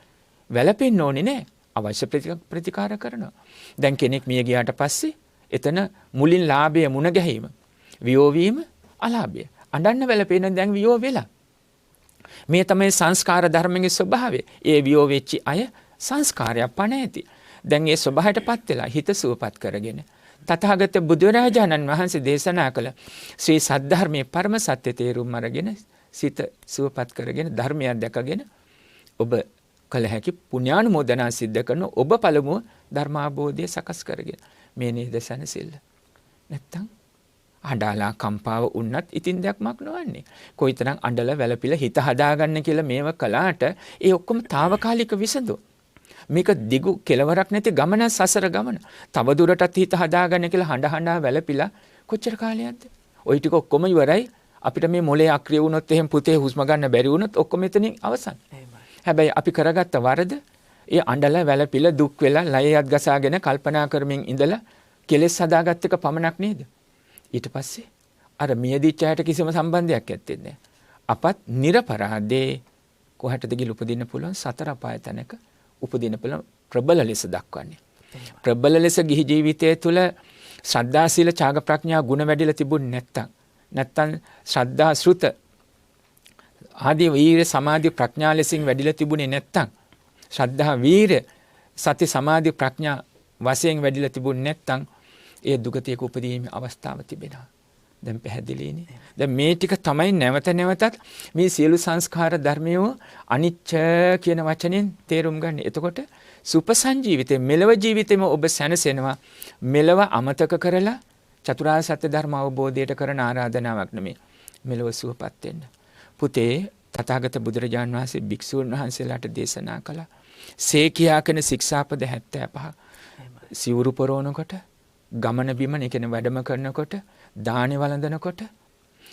වැළපෙන්න ඕනේ නැහැ. අවශ්‍ය ප්‍රතිකාර කරනවා. දැන් කෙනෙක් මිය ගියාට පස්සේ එතන මුලින් ලාභය මුණ ගැහිම, වියෝ වීම අලාභය. අඬන්න වැළපෙන දැන් වියෝ වෙලා. මේ තමයි සංස්කාර ධර්මයේ ස්වභාවය. ඒ වියෝ වෙච්ච අය සංස්කාරයක් පණ ඇති. දැන් ඒ ස්වභාවයටපත් වෙලා හිත සුවපත් කරගෙන තථාගත බුදුරජාණන් වහන්සේ දේශනා කළ ශ්‍රී සද්ධර්මයේ පරම සත්‍ය තේරුම් අරගෙන සිත සුවපත් කරගෙන ධර්මයක් දැකගෙන ඔබ කළ හැකි පුණ්‍යානුමෝදනා සිද්ධ කරන ඔබ පළමුව ධර්මාබෝධය සකස් කරගෙන මේ නේද සැනසෙල්ල. නැත්තම් අඬලා කම්පාව වුණත් ඉතින් දෙයක්මක් නොවන්නේ. කොයිතරම් අඬලා වැළපිලා හිත හදාගන්න කියලා මේව කළාට ඒ ඔක්කොම తాවකාලික විසඳු. මේක දිගු කෙලවරක් නැති ගමන සසර ගමන. තව දුරටත් හිත හදාගන්න කියලා හඬ වැළපිලා කොච්චර කාලයක්ද? ওই ටික ඔක්කොම ඉවරයි. අපිට මේ මොලේ අක්‍රිය වුණොත් එහෙම පුතේ හුස්ම ගන්න බැරි වුණොත් ඔක්කොම එතනින් අවසන්. හැබැයි අපි කරගත්ත වරද ඒ අඬලා වැළපිලා දුක් වෙලා ලයයත් ගසාගෙන කල්පනා කරමින් ඉඳලා කෙලෙස් හදාගත්ත එක පමණක් නේද? ඊට පස්සේ අර මියදිච්ච අයට කිසිම සම්බන්ධයක් ඇත්තේ නැහැ. අපත් නිර්පරාදේ කොහටද ගිල උපදින්න පුළුවන් සතර අපාය තැනක උපදින්න පුළුවන් ප්‍රබල ලෙස දක්වන්නේ. ප්‍රබල ලෙස ගිහි ජීවිතය තුළ ශ්‍රද්ධා සීල ත්‍යාග ප්‍රඥා ගුණ වැඩිලා තිබුණ නැත්තම් ශ්‍රද්ධා ශ්‍රුත ආදී වීර සමාධි ප්‍රඥා ලෙසින් වැඩිලා තිබුණේ නැත්තම් ශ්‍රද්ධා වීර සති සමාධි ප්‍රඥා වශයෙන් වැඩිලා තිබුණේ නැත්තම් ඒ දුගතියක උපදීමේ අවස්ථාව තිබෙනවා. දැන් පැහැදිලිනේ. දැන් මේ ටික තමයි නැවත නැවතත් මේ සියලු සංස්කාර ධර්මයෝ අනිච්ච කියන වචනෙන් තේරුම් ගන්න. එතකොට සුපසංජීවිතේ මෙලව ජීවිතෙම ඔබ සැනසෙනවා. මෙලව අමතක කරලා චතුරාර්ය සත්‍ය ධර්ම අවබෝධයට කරන ආරාධනාවක් නෙමෙයි. මෙලව සුවපත් වෙන්න. පුතේ තථාගත බුදුරජාන් වහන්සේ භික්ෂූන් වහන්සේලාට දේශනා කළා. සේකියා කියන ශික්ෂාපද 75 සිවුරු පොරවනකොට ගමන බිමන කියන වැඩම කරනකොට දානේ වළඳනකොට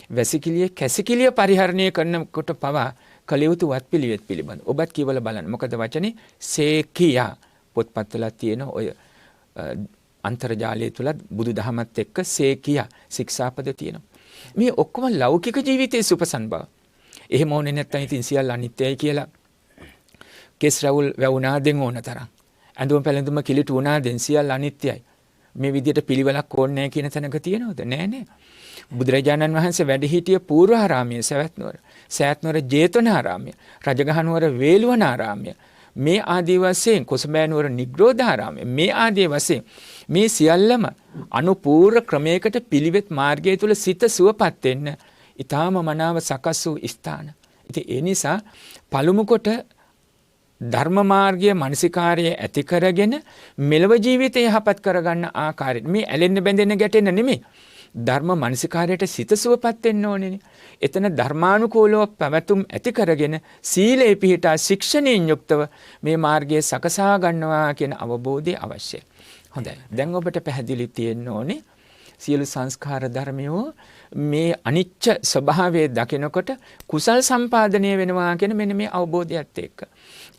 වැසිකිළිය කැසිකිළිය පරිහරණය කරනකොට පවා කලියුතු වත්පිළිවෙත් පිළිබඳ ඔබත් කියවල බලන්න. මොකද වචනේ සේකියා පොත්පත්වල තියෙන ඔය අන්තර්ජාලය තුල බුදුදහමත් එක්ක සේකියා ශික්ෂාපද තියෙනවා. මේ ඔක්කොම ලෞකික ජීවිතයේ සුපසන්භව. එහෙම ඕනේ නැත්නම් ඉතින් සියල්ල අනිත්‍යයි කියලා කෙස් රවුල් වැවුනා දෙන් ඕන තරම්. ඇඳුම් පැළඳුම කිලිටු වුණා දෙන් සියල්ල අනිත්‍යයි. මේ විදිහට පිළිවෙලක් ඕනේ නැහැ කියන තැනක තියෙනවද? නෑ. බුදුරජාණන් වහන්සේ වැඩ සිටිය පූර්වාරාමයේ සවැත්නුවර ජේතවනාරාමයේ රජගහනුවර වේළුවනාරාමයේ මේ ආදී වශයෙන් කොසඹෑනුවර නිග්‍රෝධාරාමයේ මේ ආදී වශයෙන් මේ සියල්ලම අනුපූර්ව ක්‍රමයකට පිළිවෙත් මාර්ගය තුල සිත සුවපත් වෙන්න ඊටාම මනාව සකස් වූ ස්ථාන. ඉතින් ඒ නිසා පළමු කොට ධර්ම මාර්ගයේ මානසිකාර්යය ඇති කරගෙන මෙලව ජීවිතය යහපත් කරගන්න ආකාරයට මේ ඇලෙන්න බැඳෙන්න ගැටෙන්න නෙමෙයි. ධර්ම මානසිකාර්යයට සිත සුවපත් වෙන්න ඕනේ. එතන ධර්මානුකූලව පැවතුම් ඇති කරගෙන සීලේ පිහිටා ශික්ෂණයෙන් යුක්තව මේ මාර්ගයේ සකසා ගන්නවා කියන අවබෝධය අවශ්‍යයි. හොඳයි. දැන් ඔබට පැහැදිලි තියෙන්න ඕනේ සියලු සංස්කාර ධර්මයෝ මේ අනිච්ච ස්වභාවය දකිනකොට කුසල් සම්පාදනය වෙනවා කියන මෙන්න මේ අවබෝධයත් එක්ක.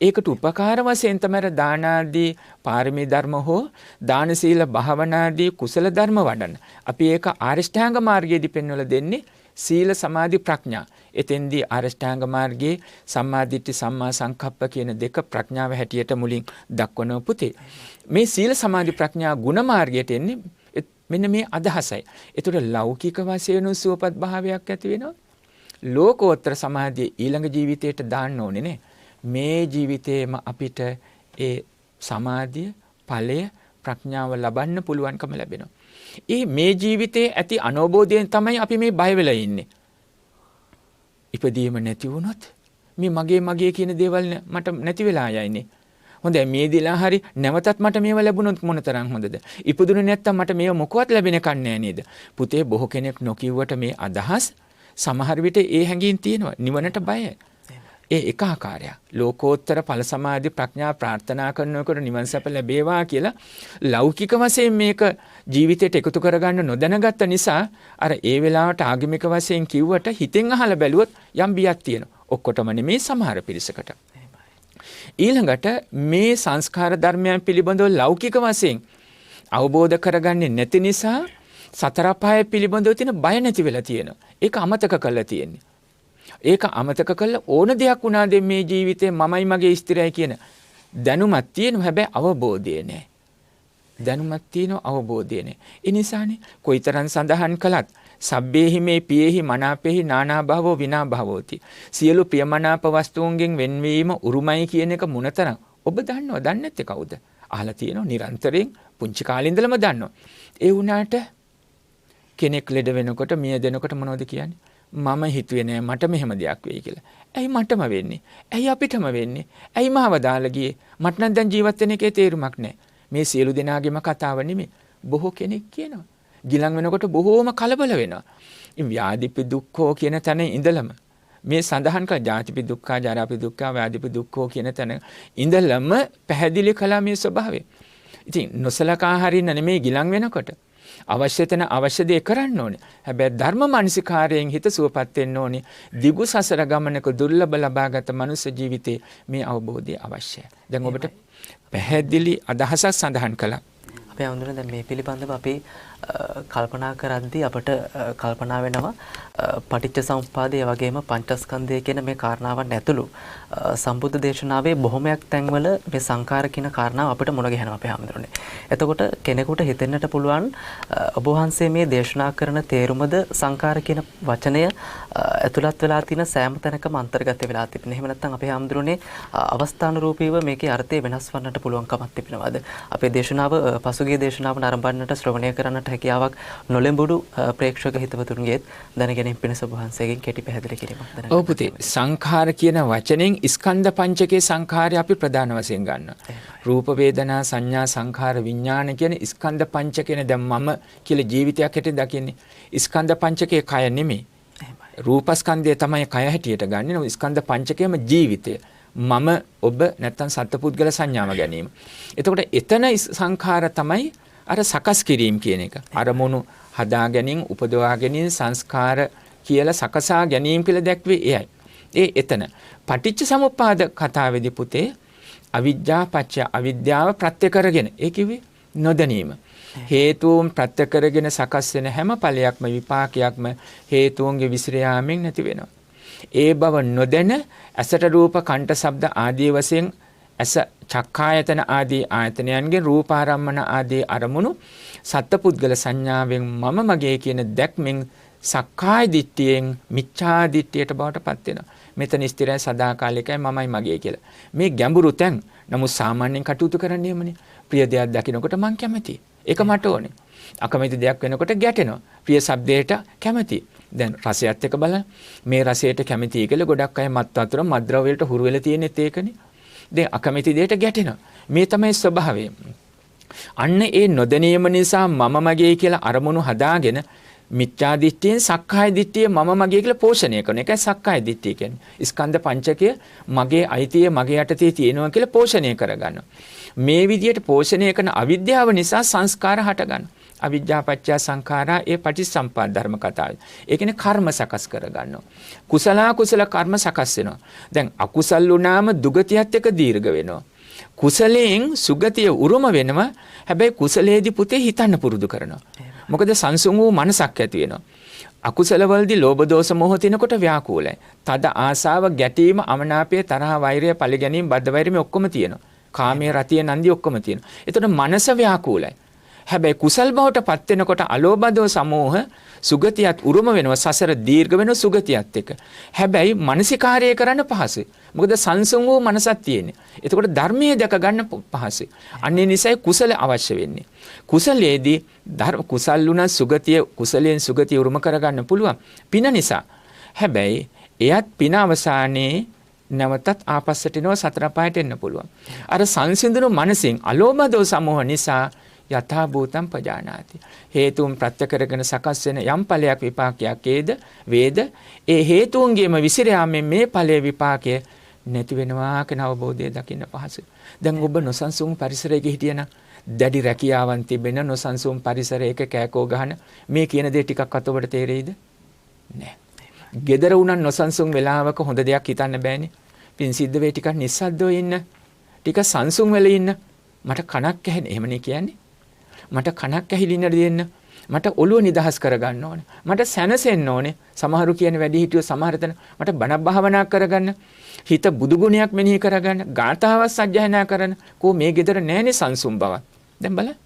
ඒකට උපකාර වශයෙන් තමයි දාන ආදී පාරමී ධර්ම හෝ දාන සීල භාවනාදී කුසල ධර්ම වඩන. අපි ඒක ආරිෂ්ඨාංග මාර්ගයේදී පෙන්වලා දෙන්නේ සීල සමාධි ප්‍රඥා. එතෙන්දී ආරිෂ්ඨාංග මාර්ගයේ සම්මා දිට්ඨි සම්මා සංකප්ප කියන දෙක ප්‍රඥාව හැටියට මුලින් දක්වන පුතේ. මේ සීල සමාධි ප්‍රඥා ගුණ මාර්ගයට එන්නේ මෙන්න මේ අදහසයි. ඒතර ලෞකික වශයෙන් සුවපත් භාවයක් ඇති වෙනවා. ලෝකෝත්තර සමාධිය ඊළඟ ජීවිතයට දාන්න ඕනේ නේ. මේ ජීවිතේම අපිට ඒ සමාධිය ඵලය ප්‍රඥාව ලබන්න පුළුවන්කම ලැබෙනවා. මේ ජීවිතයේ ඇති අනවබෝධයෙන් තමයි අපි මේ බය වෙලා ඉන්නේ. ඉපදීම නැති වුණොත් මේ මගේ කියන දේවල් මට නැති වෙලා යයිනේ. හොඳයි මේ දිලා හරි නැවතත් මට මේව ලැබුණොත් මොනතරම් හොඳද? ඉපදුනේ නැත්තම් මට මේව මොකවත් ලැබෙන කන්නේ නේද? පුතේ බොහෝ කෙනෙක් නොකියුවට මේ අදහස් සමහර විට ඒ හැඟීම් තියෙනවා. නිවනට බයයි. ඒ එක ආකාරයක්. ලෝකෝත්තර ඵල සමාධි ප්‍රඥා ප්‍රාර්ථනා කරනකොට නිවන් සැප ලැබේවා කියලා ලෞකික වශයෙන් මේක ජීවිතයට එකතු කරගන්න නොදැනගත්ත නිසා අර ඒ වෙලාවට ආගමික වශයෙන් කිව්වට හිතෙන් අහලා බැලුවොත් යම් බියක් තියෙනවා. ඔක්කොටම නෙමේ සමහර පිරිසකට. ඊළඟට මේ සංස්කාර ධර්මයන් පිළිබඳව ලෞකික වශයෙන් අවබෝධ කරගන්නේ නැති නිසා සතර පහය පිළිබඳව තියෙන බය නැති වෙලා තියෙනවා. ඒක අමතක කරලා තියෙන්නේ. ඒක අමතක කළා ඕන දෙයක් වුණාද මේ ජීවිතේ මමයි මගේ ස්ථිරයි කියන දැනුමක් තියෙනවා. හැබැයි අවබෝධය නැහැ. දැනුමක් තියෙනවා අවබෝධය නැහැ. ඒ නිසානේ කොයිතරම් සඳහන් කළත් සබ්බේහි මේ පියේහි මනාපේහි නානා භවෝ විනා භවෝති. සියලු ප්‍රියමනාප වස්තුන්ගෙන් වෙන්වීම උරුමයි කියන එක මොනතරම් ඔබ දන්නවද? දන්නේ නැත්තේ කවුද? අහලා තියෙනවා නිරන්තරයෙන් පුංචි කාලේ ඉඳලම දන්නවා. ඒ වුණාට කෙනෙක් ලෙඩ වෙනකොට මිය දෙනකොට මොනවද කියන්නේ? මම හිතුවේ නෑ මට මෙහෙම දෙයක් වෙයි කියලා. ඇයි මටම වෙන්නේ? ඇයි අපිටම වෙන්නේ? ඇයි මාව දාලා ගියේ? මට නම් දැන් ජීවත් වෙන එකේ තේරුමක් නෑ. මේ සියලු දෙනාගේම කතාව නෙමෙයි. බොහෝ කෙනෙක් කියනවා. ගිලන් වෙනකොට බොහෝම කලබල වෙනවා. ඉතින් ව්‍යාධිපි දුක්ඛෝ කියන තැන ඉඳලම මේ සඳහන් කළ ජාතිපි දුක්ඛා ජරාපි දුක්ඛා ව්‍යාධිපි දුක්ඛෝ කියන තැන ඉඳලම පැහැදිලි කළා මේ ස්වභාවය. ඉතින් නොසලකා හරින්න නෙමෙයි ගිලන් වෙනකොට අවශ්‍ය තැන අවශ්‍ය දේ කරන්න ඕනේ. හැබැයි ධර්ම මානසිකාරයෙන් හිත සුවපත් වෙන්න ඕනේ. දිගු සසර ගමනක දුර්ලභ ලබාගත මනුෂ්‍ය ජීවිතේ මේ අවබෝධය අවශ්‍යයි. දැන් ඔබට පැහැදිලි අදහසක් සඳහන් කළා. අපේ අඳුන දැන් මේ පිළිබඳව අපි කල්පනා කරද්දී අපට කල්පනා වෙනවා පටිච්ච සමුප්පාදය වගේම පංචස්කන්ධය කියන මේ කාරණාවන් ඇතුළු සම්බුද්ධ දේශනාවේ බොහොමයක් තැන්වල මේ සංඛාර කියන කාරණාව අපිට මුණ ගැහෙනවා අපේ හැමදෙරෝනේ. එතකොට කෙනෙකුට හිතෙන්නට පුළුවන් ඔබ වහන්සේ මේ දේශනා කරන තේරුමද සංඛාර කියන වචනය ඇතුළත් වෙලා තියෙන සෑම තැනකම අන්තර්ගත වෙලා තිබෙන. එහෙම නැත්නම් අපේ හැමදෙරෝනේ අවස්ථානුරූපීව මේකේ අර්ථය වෙනස් වන්නට පුළුවන්කමක් තිබෙනවාද? අපේ දේශනාව පසුගිය දේශනාව නරඹන්නට ශ්‍රවණය කරන්නට හැකියාවක් නොලැබුණු ප්‍රේක්ෂක හිතවතුන්ගේත් දැනගැනීම පිණිස ඔබ වහන්සේගෙන් කෙටි පැහැදිලි කිරීමක් දැනගන්න. ඔව් පුතේ සංඛාර කියන වචනෙන් ස්කන්ධ පංචකයේ සංඛාරය අපි ප්‍රධාන වශයෙන් ගන්නවා. රූප වේදනා සංඥා සංඛාර විඥාන කියන ස්කන්ධ පංචකේන දැන් මම කියලා ජීවිතයක් හැටියට දකින්නේ. ස්කන්ධ පංචකයේ කය නෙමෙයි. රූපස්කන්ධය තමයි කය හැටියට ගන්නෙ. ස්කන්ධ පංචකයේම ජීවිතය. මම ඔබ නැත්තම් සත්පුද්ගල සංඥාව ගැනීම. එතකොට එතන සංඛාර තමයි අර සකස් කිරීම කියන එක. අරමුණු හදා ගැනීම, උපදවා ගැනීම, සංස්කාර කියලා සකසා ගැනීම කියලා දැක්වේ එයයි. එතන පටිච්ච සමුප්පාද කතාවේදී පුතේ අවිජ්ජා පත්‍ය අවිද්‍යාව ප්‍රත්‍ය කරගෙන ඒ කිව්වේ නොදැනීම. හේතුන් ප්‍රත්‍ය කරගෙන සකස් වෙන හැම ඵලයක්ම විපාකයක්ම හේතුන්ගේ විසිරයාමෙන් නැති වෙනවා. ඒ බව නොදැන ඇසට රූප කණ්ඨ ශබ්ද ආදී වශයෙන් ඇස චක්කායතන ආදී ආයතනයන්ගෙන් රූපාරම්මන ආදී අරමුණු සත්පුද්ගල සංඥාවෙන් මම මගේ කියන දැක්මෙන් සක්කාය දිට්ඨියෙන් මිච්ඡා දිට්ඨියට බවට පත් වෙනවා. මෙතන ස්ථිරයි සදාකාලිකයි මමයි මගේ කියලා. මේ ගැඹුරු තැන් නමුත් සාමාන්‍යයෙන් කටයුතු කරන්නේ එමනේ. ප්‍රිය දෙයක් දකිනකොට මං කැමතියි. ඒක මට ඕනේ. අකමැති දෙයක් වෙනකොට ගැටෙනවා. ප්‍රිය ශබ්දයට කැමතියි. දැන් රසයත් එක්ක බලන්න. මේ රසයට කැමතියි කියලා ගොඩක් අය මත් වතුර මත්ද්‍රව්‍ය වලට හුරු වෙලා තියෙනෙත් ඒකනේ. දැන් අකමැති දෙයට ගැටෙනවා. මේ තමයි ස්වභාවය. අන්න ඒ නොදැනීම නිසා මම මගේ කියලා අරමුණු හදාගෙන මිත්‍යා දිට්ඨියෙන් සක්කාය දිට්ඨිය මම මගේ කියලා පෝෂණය කරන එකයි සක්කාය දිට්ඨිය කියන්නේ. ස්කන්ධ පංචකය මගේ අයිතිය මගේ යටතේ තියෙනවා කියලා පෝෂණය කරගන්නවා. මේ විදියට පෝෂණය කරන අවිද්‍යාව නිසා සංස්කාර හටගන්නවා. අවිජ්ජා පත්‍ය සංඛාරා ඒ පටිච්චසම්පාද ධර්ම කතාවයි. ඒ කියන්නේ කර්ම සකස් කරගන්නවා. කුසල කුසල කර්ම සකස් වෙනවා. දැන් අකුසල් වුණාම දුගතියත් එක්ක දීර්ඝ වෙනවා. කුසලයෙන් සුගතිය උරුම වෙනවා. හැබැයි කුසලයේදී පුතේ හිතන්න පුරුදු කරනවා. මොකද සංසුන් වූ මනසක් ඇති වෙනවා. අකුසල වලදී ලෝභ දෝෂ මොහ තිනකොට ව්‍යාකූලයි. තද ආසාව, ගැටීම, අමනාපය, තරහ, වෛරය, පරිගැනීම, බද්ධ වෛරය මේ ඔක්කොම තියෙනවා. කාමයේ රතිය නන්දි ඔක්කොම තියෙනවා. එතකොට මනස ව්‍යාකූලයි. හැබැයි කුසල් බවට පත් වෙනකොට අලෝභ සමෝහ සුගතියත් උරුම වෙනවා සසර දීර්ඝ වෙන සුගතියත් එක්ක. හැබැයි මානසිකාර්යය කරන්න පහසුයි. මොකද සංසුන් වූ මනසක් තියෙන්නේ. එතකොට ධර්මයේ දැක ගන්න පහසුයි. අන්නේ නිසයි කුසල අවශ්‍ය වෙන්නේ. කුසලයේදී කුසල් වුණා සුගතිය කුසලයෙන් සුගතිය උරුම කරගන්න පුළුවන්. පින නිසා. හැබැයි එයත් පින අවසානයේ නැවතත් ආපස්සට එනවා සතර පායට එන්න පුළුවන්. අර සංසිඳුණු මනසින් අලෝභ සමෝහ නිසා යථා භූතං පජානාති. හේතුන් ප්‍රත්‍ය කරගෙන සකස් වෙන යම් ඵලයක් විපාකයක් වේද ඒ හේතුන්ගේම විසිරයාමෙන් මේ ඵලයේ විපාකය නැති වෙනවා කියන අවබෝධය දකින්න පහසුයි. දැන් ඔබ නොසන්සුන් පරිසරයක හිටියනම් දැඩි රැකියාවන් තිබෙන නොසන්සුන් පරිසරයක කෑකෝ ගහන මේ කියන දේ ටිකක්වත් ඔබට තේරෙයිද? නෑ. ගෙදර උනන් නොසන්සුන් වෙලාවක හොඳ දෙයක් හිතන්න බෑනේ. පින් සිද්ධ වෙයි ටිකක් නිස්සද්දව ඉන්න. ටික සංසුන් වෙලා ඉන්න. මට කනක් ඇහෙන. එහෙමනේ කියන්නේ. මට කනක් ඇහිලින්න දෙන්න. මට ඔළුව නිදහස් කරගන්න ඕනේ. මට සැනසෙන්න ඕනේ. සමහරු කියන වැඩි හිටියෝ සමහර තැන මට බණ භාවනා කරගන්න. හිත බුදු ගුණයක් මෙනෙහි කරගන්න. ගාථාවක් සජ්ජායනා කරන්න. කෝ මේ ගෙදර නැහැනේ සංසුන් බවක්. දැන් බලන්න.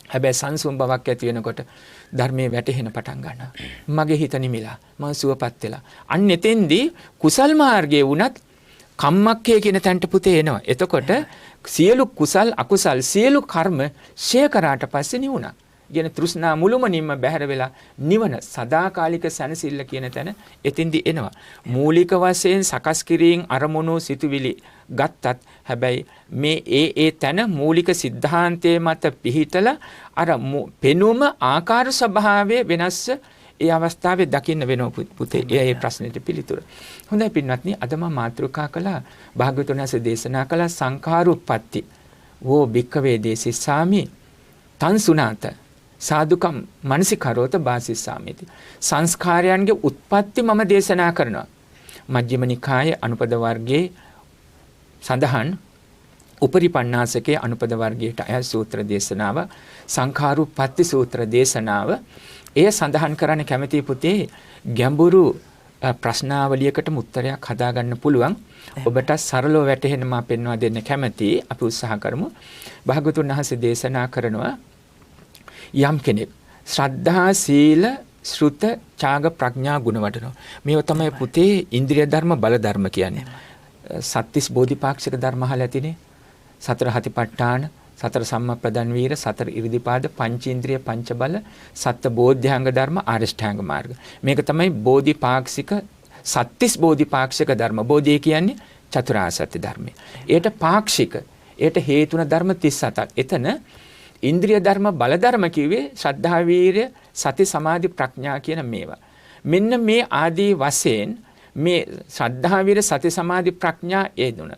හැබැයි සංසුන් බවක් ඇති වෙනකොට ධර්මයේ වැටහෙන පටන් ගන්නවා. මගේ හිත නිමිලා මම සුවපත් වෙලා. අන්න එතෙන්දී කුසල් මාර්ගයේ වුණත් කම්මක්කේ කියන තැනට පුතේ එනවා. එතකොට සියලු කුසල් අකුසල් සියලු කර්ම ෂේ කරාට පස්සේ නිවුණා. කියන තෘෂ්ණා මුළුමනින්ම බැහැර වෙලා නිවන සදාකාලික සැනසෙල්ල කියන තැන එතෙන්දී එනවා. මූලික වශයෙන් සකස් කිරීම අරමුණු සිතුවිලි ගත්තත් හැබැයි මේ ඒ තැන මූලික સિદ્ધාන්තයේ මත පිහිටලා අර පෙනුම ආකාර ස්වභාවයේ වෙනස් ඒ අවස්ථාවේ දකින්න වෙනවා පුතේ. ඒ ප්‍රශ්නෙට පිළිතුර. හොඳයි පින්වත්නි අද මම මාතෘකා කළා භාග්‍යවතුන් වහන්සේ දේශනා කළ සංඛාරුප්පත්ති වෝ භික්ඛවේ දේසිස්සාමි තං සුනාත සාදුකම් මනසිකරෝත බාසිස්සාමිති. සංස්කාරයන්ගේ උත්පත්ති මම දේශනා කරනවා. මජ්ක්‍ධිම නිකායේ අනුපද වර්ගයේ සඳහන් උපරිපණ්ණාසකේ අනුපද වර්ගයට අය සූත්‍ර දේශනාව සංඛාරුප්පත්ති සූත්‍ර දේශනාව එය සඳහන් කරන්න කැමති පුතේ ගැඹුරු ප්‍රශ්නාවලියකට උත්තරයක් හදාගන්න පුළුවන්. ඔබට සරලව වැටහෙන්න මා පෙන්වා දෙන්න කැමති. අපි උත්සාහ කරමු. භාගතුන් වහන්සේ දේශනා කරනවා යම් කෙනෙක් ශ්‍රද්ධා සීල ශ්‍රුත ඡාග ප්‍රඥා ගුණ වඩනවා. මේව තමයි පුතේ ඉන්ද්‍රිය ධර්ම බල ධර්ම කියන්නේ. සත්‍තිස් බෝධිපාක්ෂික ධර්ම අහලා ඇතිනේ. සතර හතිපට්ඨාන සතර සම්මප්පදන් වීර සතර ඉරිදිපාද පංචේන්ද්‍රිය පංච බල සත්ත බෝධ්‍යාංග ධර්ම ආරිෂ්ඨාංග මාර්ග. මේක තමයි බෝධිපාක්ෂික සත්‍තිස් බෝධිපාක්ෂික ධර්ම. බෝධිය කියන්නේ චතුරාර්ය සත්‍ය ධර්මය. ඒට පාක්ෂික ඒට හේතුන ධර්ම 37ක්. එතන ඉන්ද්‍රිය ධර්ම බල ධර්ම කිව්වේ ශ්‍රද්ධා වීර්ය සති සමාධි ප්‍රඥා කියන මේවා. මෙන්න මේ ආදී වශයෙන් මේ ශ්‍රද්ධා වීර්ය සති සමාධි ප්‍රඥා ඒදුන.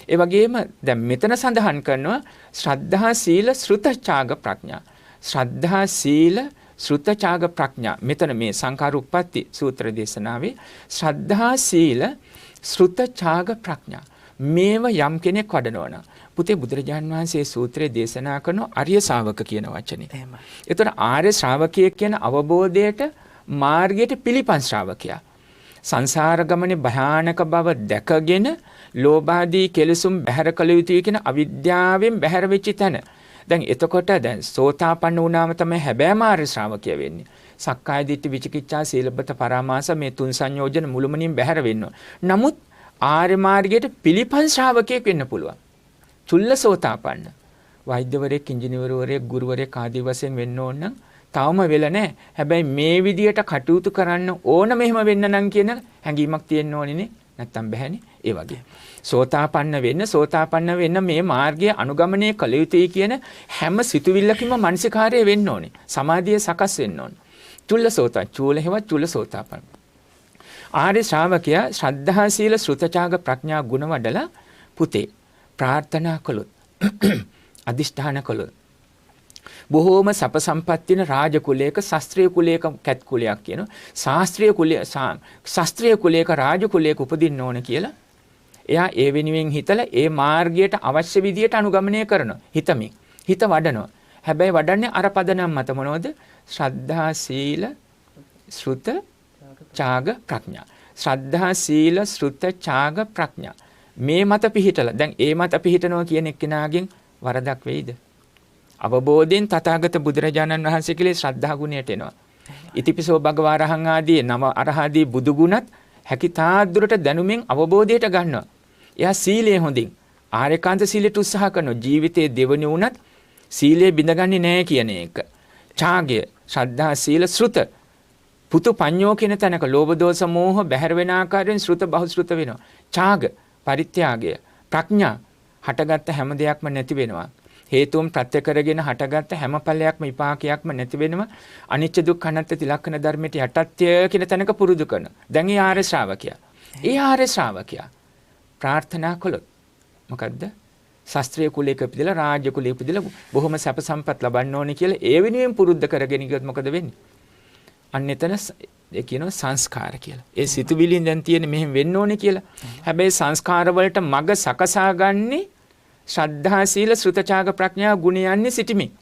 ඒ වගේම දැන් මෙතන සඳහන් කරනවා ශ්‍රද්ධා සීල ශ්‍රුත ඡාග ප්‍රඥා. ශ්‍රද්ධා සීල ශ්‍රුත ඡාග ප්‍රඥා. මෙතන මේ සංඛාරුප්පත්ති සූත්‍ර දේශනාවේ ශ්‍රද්ධා සීල ශ්‍රුත ඡාග ප්‍රඥා. මේව යම් කෙනෙක් වඩනවා නම් පුතේ බුදුරජාන් වහන්සේ සූත්‍රයේ දේශනා කරන ආර්ය ශ්‍රාවක කියන වචනේ. එහෙමයි. ඒතර ආර්ය ශ්‍රාවකයෙක් කියන අවබෝධයට මාර්ගයට පිළිපන් ශ්‍රාවකයා. සංසාර ගමනේ භයානක බව දැකගෙන ලෝභාදී කෙලෙසුම් බැහැර කළ යුතුයි කියන අවිද්‍යාවෙන් බැහැර වෙච්ච තැන. දැන් එතකොට දැන් සෝතාපන්න වුණාම තමයි හැබෑම ආර්ය ශ්‍රාවකය වෙන්නේ. සක්කාය දිට්ඨි විචිකිච්ඡා සීලබ්බත පරාමාස මේ තුන් සංයෝජන මුළුමනින් බැහැර වෙන්න. නමුත් ආර්ය මාර්ගයට පිළිපන් ශ්‍රාවකයෙක් වෙන්න පුළුවන්. චුල්ලසෝතාපන්න වෛද්‍යවරයෙක් ඉංජිනේරුවරයෙක් ගුරුවරයෙක් ආදී වශයෙන් වෙන්න ඕන නම් තාම වෙලා නැහැ. හැබැයි මේ විදියට කටයුතු කරන්න ඕන මෙහෙම වෙන්න නම් කියන හැඟීමක් තියෙන්න ඕනේනේ. නැත්තම් බෑනේ. ඒ වගේ සෝතාපන්න වෙන්න මේ මාර්ගය අනුගමනය කළ යුතුයි කියන හැම සිතුවිල්ලකින්ම මානසිකාර්යය වෙන්න ඕනේ. සමාධිය සකස් වෙන්න ඕනේ. චුල්ලසෝතාපන්න ආර්ය ශ්‍රාවකයා ශ්‍රද්ධා සීල ශ්‍රුතචාග ප්‍රඥා ගුණ වඩලා පුතේ ප්‍රාර්ථනා කළොත් අදිෂ්ඨාන කළොත් බොහෝම සප සම්පත්තින රාජ කුලයක ශාස්ත්‍රීය කුලයක කැත් කුලයක් කියන ශාස්ත්‍රීය කුලයක රාජ කුලයක උපදින්න ඕන කියලා එයා ඒ වෙනුවෙන් හිතලා ඒ මාර්ගයට අවශ්‍ය විදියට අනුගමනය කරනවා. හිත වඩනවා. හැබැයි වඩන්නේ අර පදනම් මත මොනවද? ශ්‍රද්ධා සීල ශ්‍රුත ඡාග ප්‍රඥා. ශ්‍රද්ධා සීල ශ්‍රුත ඡාග ප්‍රඥා. මේ මත පිහිටලා දැන් ඒ මත පිහිටනවා කියන එක්කෙනාගෙන් වරදක් වෙයිද? අවබෝධයෙන් තථාගත බුදුරජාණන් වහන්සේ කෙරෙහි ශ්‍රද්ධා ගුණයට එනවා. ඉතිපිසෝ භගවා අරහං ආදී නව අරහාදී බුදු ගුණත් හැකිතාක් දුරට දැනුමින් අවබෝධයට ගන්නවා. එයා සීලය හොඳින් ආර්යකාන්ත සීලයට උත්සාහ කරනවා. ජීවිතයේ දෙවනි වුණත් සීලය බිඳගන්නේ නැහැ කියන එක. ඡාගය, ශ්‍රද්ධා, සීල, ශ්‍රුත. පුතු පඤ්ඤෝ කියන තැනක ලෝභ දෝෂ මෝහ බැහැර වෙන ආකාරයෙන් ශ්‍රුත බහුශ්‍රුත වෙනවා. ඡාග, පරිත්‍යාගය, ප්‍රඥා හටගත්ත හැම දෙයක්ම නැති වෙනවා. හේතුන් ප්‍රත්‍ය කරගෙන හටගත්ත හැම ඵලයක්ම විපාකයක්ම නැති වෙනවා. අනිච්ච දුක්ඛ අනාත්ම තිලක්ෂණ ධර්මයට යටත්ය කියන තැනක පුරුදු කරනවා. දැන් ඒ ආර්ය ශ්‍රාවකයා. ඒ ආර්ය ශ්‍රාවකයා ප්‍රාර්ථනා කළොත් මොකද්ද? ශාස්ත්‍රීය කුලයක ඉපදලා රාජ්‍ය කුලයක ඉපදලා බොහොම සැප සම්පත් ලබන්න ඕනේ කියලා ඒ වෙනුවෙන් පුරුද්ද කරගෙන ගියොත් මොකද වෙන්නේ? අන්න එතන ඒ කියනවා සංස්කාර කියලා. ඒ සිතුවිලිෙන් දැන් තියෙන මෙහෙම වෙන්න ඕනේ කියලා. හැබැයි සංස්කාර වලට මග සකසා ගන්නේ ශ්‍රද්ධා, සීල, ශ්‍රුත, ඡාග, ප්‍රඥා ගුණ යන්නේ සිටිමින්.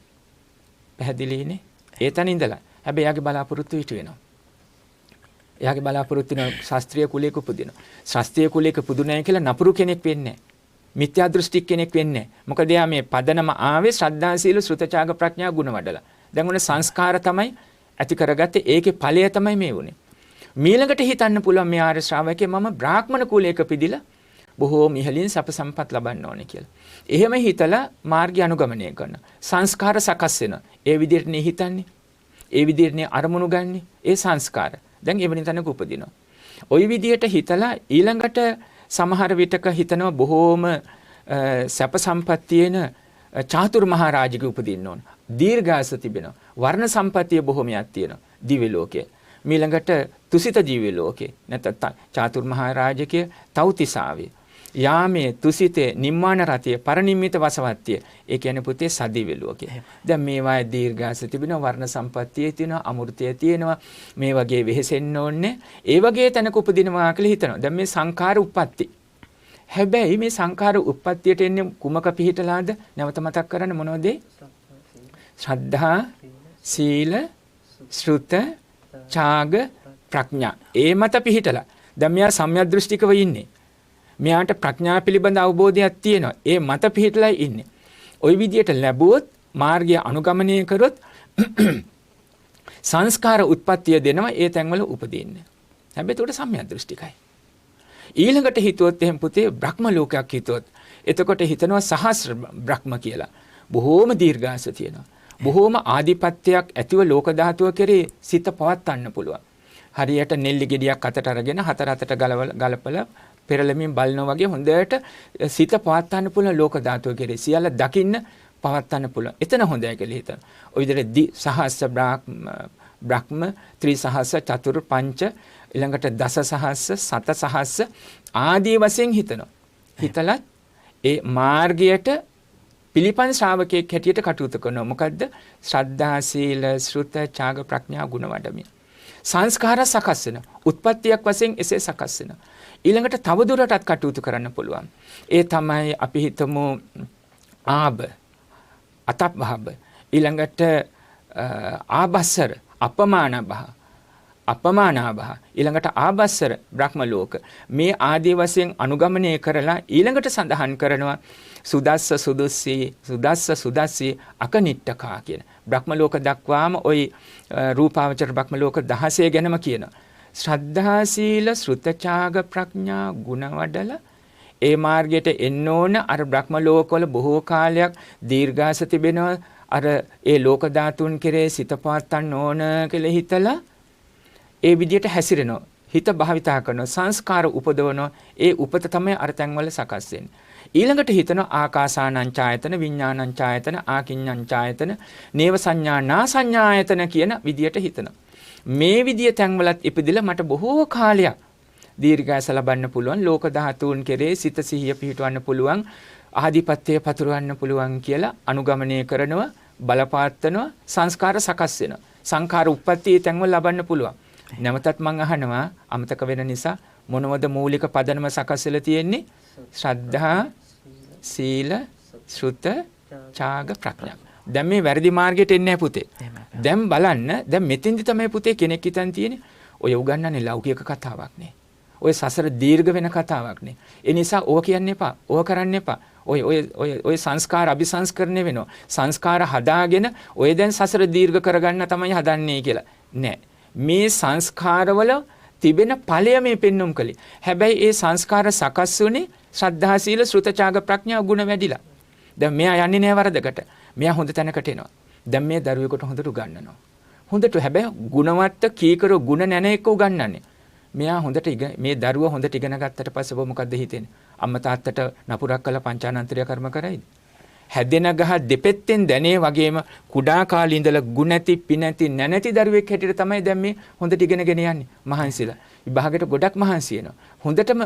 පැහැදිලිනේ? ඒ තැන ඉඳලා. හැබැයි යාගේ බලාපොරොත්තු ඉටු වෙනවා. එයාගේ බලාපොරොත්තු වෙන ශාස්ත්‍රීය කුලයක උපදිනවා. ශාස්ත්‍රීය කුලයක පුදුනයි කියලා නපුරු කෙනෙක් වෙන්නේ නැහැ. මිත්‍යා දෘෂ්ටික කෙනෙක් වෙන්නේ නැහැ. මොකද එයා මේ පදනම ආවේ ශ්‍රද්ධා, සීල, ශ්‍රුත, ඡාග, ප්‍රඥා ගුණ වඩලා. දැන් උන සංස්කාර තමයි ඇති කරගත්තේ. ඒකේ ඵලය තමයි මේ වුනේ. මීළඟට හිතන්න පුළුවන් මේ ආර්ය ශ්‍රාවකේ මම බ්‍රාහ්මණ කුලයක පිදිලා බොහෝම ඉහළින් සැප සම්පත් ලබන්න ඕනේ කියලා. එහෙම හිතලා මාර්ගය අනුගමනය කරන සංස්කාර සකස් වෙන. ඒ විදිහට නේ හිතන්නේ. ඒ විදිහට නේ අරමුණු ගන්නෙ. ඒ සංස්කාර. දැන් එවැනි තැනක උපදිනවා. ওই විදිහට හිතලා ඊළඟට සමහර විටක හිතනවා බොහෝම සැප සම්පත් තියෙන චාතුරු මහා රාජික උපදින්න ඕන. දීර්ඝාස තිබෙනවා. වර්ණ සම්පත්තිය බොහෝමයක් තියෙනවා. දිව්‍ය ලෝකයේ. ඊළඟට තුසිත ජීවි ලෝකේ. නැත්නම් චාතුරු මහා රාජිකය තව්තිසාවේ. යාමේ තුසිතේ නිම්මාන රතිය පරිනිම්මිත වසවත්තිය. ඒ කියන්නේ පුතේ සදිව්‍ය ලෝකේ. දැන් මේවායේ දීර්ඝාස තිබෙනවා, වර්ණ සම්පත්තිය තියෙනවා, අමෘතය තියෙනවා. මේ වගේ වෙහෙසෙන්න ඕනේ. ඒ වගේ තැනක උපදිනවා කියලා හිතනවා. දැන් මේ සංඛාර උප්පත්ති. හැබැයි මේ සංඛාර උප්පත්තියට එන්නේ කුමක පිහිටලාද? නැවත මතක් කරන්න මොනවද? ශ්‍රද්ධා, සීල, ශ්‍රුත, ඡාග, ප්‍රඥා. ඒ මත පිහිටලා. දැන් මෙයා සම්‍යක් දෘෂ්ටිකව ඉන්නේ. මෙයාට ප්‍රඥා පිළිබඳ අවබෝධයක් තියෙනවා. ඒ මත පිහිටලා ඉන්නේ. ওই විදියට ලැබුවොත් මාර්ගය අනුගමනය කරොත් සංස්කාර උත්පත්තිය දෙනවා ඒ තැන්වල උපදින්නේ. හැබැයි ඒකට සම්‍යක් දෘෂ්ටිකයි. ඊළඟට හිතුවොත් එහෙනම් පුතේ බ්‍රහ්ම ලෝකයක් හිතුවොත් එතකොට හිතනවා සහස්‍ර බ්‍රහ්ම කියලා. බොහෝම දීර්ඝාස තියෙනවා. බොහෝම ආධිපත්‍යයක් ඇතිව ලෝක ධාතුව කෙරේ සිත පවත්වන්න පුළුවන්. හරියට නෙල්ලි ගෙඩියක් අතට අරගෙන හතර අතට ගලපලා පෙරළමින් බලනවා වගේ හොඳට සිත පවත්වන්න පුළුවන් ලෝක ධාතුව කෙරේ සියල්ල දකින්න පවත්වන්න පුළුවන්. එතන හොඳයි කියලා හිතනවා. ඔය විදිහට සහස්‍ර බ්‍රහ්ම, ත්‍රිසහස්‍ර, චතුර් පංච ඊළඟට දස සහස්‍ර, සත සහස්‍ර ආදී වශයෙන් හිතනවා. හිතලත් ඒ මාර්ගයට පිළිපන් ශ්‍රාවකයෙක් හැටියට කටයුතු කරනවා. මොකද්ද? ශ්‍රද්ධා, සීල, ශ්‍රුත, ඡාග, ප්‍රඥා ගුණ වඩමින්. සංස්කාර සකස් වෙන. උත්පත්තියක් වශයෙන් එසේ සකස් වෙන. ඊළඟට තවදුරටත් කටයුතු කරන්න පුළුවන්. ඒ තමයි අපි හිතමු ආබ, අතප්භාබ. ඊළඟට ආබස්සර, අපමානභ, අපමානාභ. ඊළඟට ආබස්සර බ්‍රහ්ම ලෝක. මේ ආදී වශයෙන් අනුගමනය කරලා ඊළඟට සඳහන් කරනවා සුදස්ස සුදුස්සී, සුදස්ස සුදස්සී අකනිට්ඨකා කියන බ්‍රහ්ම ලෝක දක්වාම ওই රූපාවචර බ්‍රහ්ම ලෝක 16 ගැනම කියනවා. ශ්‍රද්ධා, සීල, ශ්‍රුත, ඡාග, ප්‍රඥා ගුණ වඩලා ඒ මාර්ගයට එන්න ඕන. අර බ්‍රහ්ම ලෝකවල බොහෝ කාලයක් දීර්ඝාස තිබෙනවා. අර ඒ ලෝක ධාතුන් කෙරේ සිත පවත්වන්න ඕන කියලා හිතලා ඒ විදිහට හැසිරෙනවා. හිත භාවිතා කරනවා. සංස්කාර උපදවනවා. ඒ උපත තමයි අර තැන්වල සකස් වෙන්නේ. ඊළඟට හිතනවා ආකාසානං ඡායතන, විඥානං ඡායතන, ආකින්ඤං ඡායතන, නේව සංඥා නා සංඥායතන කියන විදියට හිතනවා. මේ විදිය තැන්වලත් ඉපදිලා මට බොහෝ කාලයක් දීර්ඝාස ලබන්න පුළුවන්. ලෝක ධාතුන් කෙරේ සිත සිහිය පිහිටවන්න පුළුවන්. ආධිපත්‍යය පතුරවන්න පුළුවන් කියලා අනුගමනය කරනවා, බලපාත්වනවා, සංස්කාර සකස් වෙනවා. සංඛාර උප්පත්තිය තැන්වල ලබන්න පුළුවන්. නැවතත් මම අහනවා අමතක වෙන නිසා මොනවද මූලික පදනම සකස් වෙලා තියෙන්නේ? ශ්‍රද්ධා, සීල, ශ්‍රුත, ඡාග, ප්‍රඥා. දැන් මේ වැරදි මාර්ගයට එන්නේ නැහැ පුතේ. දැන් බලන්න, දැන් මෙතෙන්දි තමයි පුතේ කෙනෙක් හිතන් තියෙන්නේ ඔය උගන්වන්නේ ලෞකික කතාවක් නේ. ඔය සසර දීර්ඝ වෙන කතාවක් නේ. ඒ නිසා ඕක කියන්න එපා. ඕක කරන්න එපා. ඔය සංස්කාර අபிසංස්කරණය වෙනවා. සංස්කාර හදාගෙන ඔය දැන් සසර දීර්ඝ කරගන්න තමයි හදන්නේ කියලා. නෑ. මේ සංස්කාරවල තිබෙන ඵලය මේ පෙන්눔 කළේ. හැබැයි ඒ සංස්කාර සකස් වුනේ ශ්‍රද්ධා සීල ශ්‍රුත ඡාග ප්‍රඥා ගුණ වැඩිලා. දැන් මෙයා යන්නේ නෑ වරදකට. මෙයා හොඳ තැනකට එනවා. දැන් මේ දරුවෙකුට හොඳට උගන්වනවා. හොඳට හැබැයි ගුණවත් කීකර ගුණ නැන එක උගන්වන්නේ. මෙයා හොඳට මේ දරුවා හොඳට ඉගෙන ගත්තට පස්සේ මොකද්ද හිතෙන්නේ? අම්මා තාත්තට නපුරක් කළා පංචානන්තරිය කර්ම කරයිද? හැදෙන ගහ දෙපෙත්තෙන් දැනේ වගේම කුඩා කාලේ ඉඳලා ගුණ ඇති පින ඇති නැනැති දරුවෙක් හැටියට තමයි දැන් මේ හොඳට ඉගෙනගෙන යන්නේ මහන්සිලා. විභාගයට ගොඩක් මහන්සි වෙනවා. හොඳටම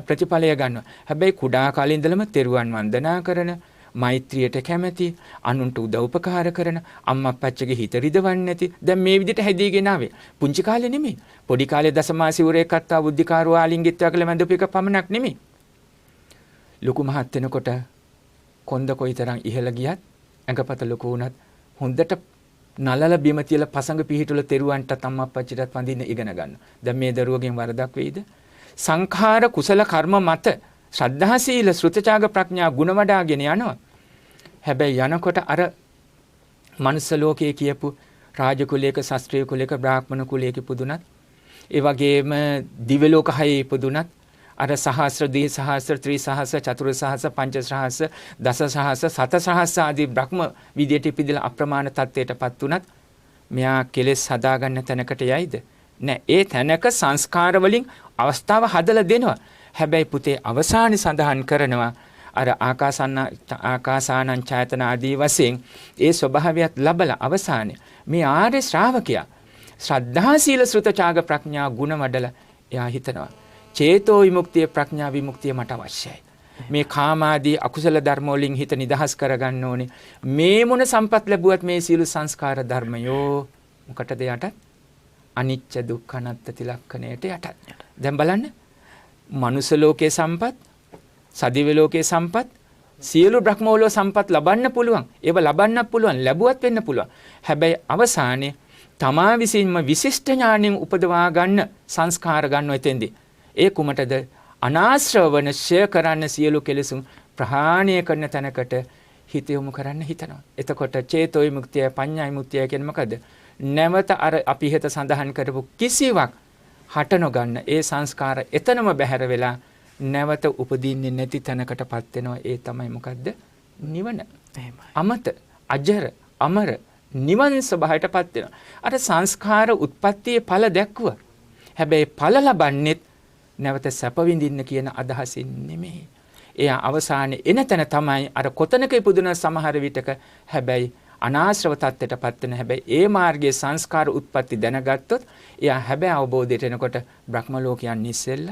ප්‍රතිඵලය ගන්නවා. හැබැයි කුඩා කාලේ ඉඳලම තෙරුවන් වන්දනා කරන, මෛත්‍රියට කැමැති, අනුන්ට උදව් උපකාර කරන, අම්මා අප්පච්චිගේ හිත රිදවන්නේ නැති. දැන් මේ විදිහට හැදීගෙන ආවේ. පුංචි කාලේ නෙමෙයි. පොඩි කාලේ දසමාසිවරයෙක් අත්තා බුද්ධිකාරෝ ආලිංගිත්වය කළ මැදපු එක පමණක් නෙමෙයි. ලොකු මහත් වෙනකොට කොන්ද කොයිතරම් ඉහළ ගියත් ඇඟපත ලොකු වුණත් හොඳට නලල බිම තියලා පසඟ පිහිටුල තෙරුවන්ටත් අම්මා අප්පච්චිටත් වඳින්න ඉගෙන ගන්න. දැන් මේ දරුවගෙන් වරදක් වෙයිද? සංඛාර කුසල කර්ම මත ශ්‍රද්ධා සීල ශ්‍රුතචාග ප්‍රඥා ගුණ වඩාගෙන යනවා. හැබැයි යනකොට අර මනුස්ස ලෝකයේ කියපු රාජ කුලයක, ශාස්ත්‍රීය කුලයක, බ්‍රාහ්මණ කුලයක ඉපදුනත්, ඒ වගේම දිව්‍ය ලෝක හයේ ඉපදුනත්, අර සහස්‍ර, ද්විසහස්‍ර, ත්‍රිසහස්‍ර, චතුර්සහස්‍ර, පංචසහස්‍ර, දසසහස්‍ර, සතසහස්‍ර ආදී බ්‍රහ්ම විදියට ඉපදිලා අප්‍රමාණ තත්ත්වයටපත් උනත් මෙයා කෙලෙස් හදාගන්න තැනකට යයිද? නෑ. ඒ තැනක සංස්කාර වලින් අවස්ථාව හදලා දෙනවා. හැබැයි පුතේ අවසානයේ සඳහන් කරනවා අර ආකාසානං ඡායතන ආදී වශයෙන් ඒ ස්වභාවයත් ලබලා අවසානයේ මේ ආර්ය ශ්‍රාවකයා ශ්‍රද්ධා සීල ශ්‍රුත ඡාග ප්‍රඥා ගුණ වඩලා එයා හිතනවා චේතෝ විමුක්තිය ප්‍රඥා විමුක්තිය මට අවශ්‍යයි. මේ කාමාදී අකුසල ධර්ම වලින් හිත නිදහස් කරගන්න ඕනේ. මේ මොන සම්පත් ලැබුවත් මේ සීල සංස්කාර ධර්මයෝ මොකටද යට? අනිච්ච දුක්ඛ අනාත්ම තිලක්ෂණයට යට. දැන් බලන්න. මනුෂ්‍ය ලෝකයේ සම්පත්, සදිව්‍ය ලෝකයේ සම්පත්, සියලු බ්‍රහ්මෝලෝ සම්පත් ලබන්න පුළුවන්. ඒව ලබන්නත් පුළුවන්, ලැබුවත් වෙන්න පුළුවන්. හැබැයි අවසානයේ තමා විසින්ම විශිෂ්ට ඥාණයෙන් උපදවා ගන්න සංස්කාර ගන්නව එතෙන්දී. ඒ කුමටද? අනාශ්‍රව වන ෂය කරන්න සියලු කෙලෙසුන් ප්‍රහාණය කරන තැනකට හිත යොමු කරන්න හිතනවා. එතකොට චේතෝ විමුක්තිය, පඤ්ඤා විමුක්තිය කියන්නේ මොකද? නැවත අර අපි හිත සඳහන් කරපු කිසිවක් හට නොගන්න ඒ සංස්කාර එතනම බැහැර වෙලා නැවත උපදින්නේ නැති තැනකටපත් වෙනවා. ඒ තමයි මොකද්ද? නිවන. එහෙමයි. අමත, අජර, අමර නිවන් ස්වභාවයටපත් වෙනවා. අර සංස්කාර උත්පත්තියේ ඵල දැක්කුවා. හැබැයි ඵල ලබන්නේත් නැවත සැප විඳින්න කියන අදහසින් නෙමෙයි. එයා අවසානයේ එන තැන තමයි අර කොතනක ඉපදුන සමහර විටක හැබැයි අනාශ්‍රව තත්ත්වයටපත් වෙන. හැබැයි ඒ මාර්ගයේ සංස්කාර උත්පත්ති දැනගත්තොත් එයා හැබැයි අවබෝධයට එනකොට බ්‍රහ්ම ලෝකයන් ඉස්සෙල්ල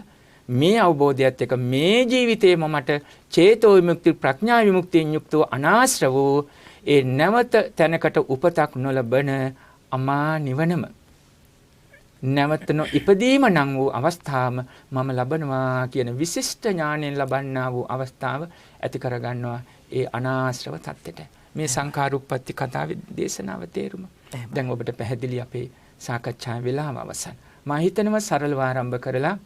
මේ අවබෝධයත් එක්ක මේ ජීවිතේම මට චේතෝ විමුක්ති ප්‍රඥා විමුක්තියෙන් යුක්තව අනාශ්‍රව වූ ඒ නැවත තැනකට උපතක් නොලබන අමා නිවනම නැවත ඉපදීම නම් වූ අවස්ථාවම මම ලබනවා කියන විශිෂ්ට ඥාණයෙන් ලබන්නා වූ අවස්ථාව ඇති කරගන්නවා ඒ අනාශ්‍රව තත්ත්වයට. මේ සංඛාර උප්පත්ති කතාවේ දේශනාව තේරුම. දැන් ඔබට පැහැදිලි අපේ සාකච්ඡා වෙලාව අවසන්. මා හිතනවා සරලව ආරම්භ කරලා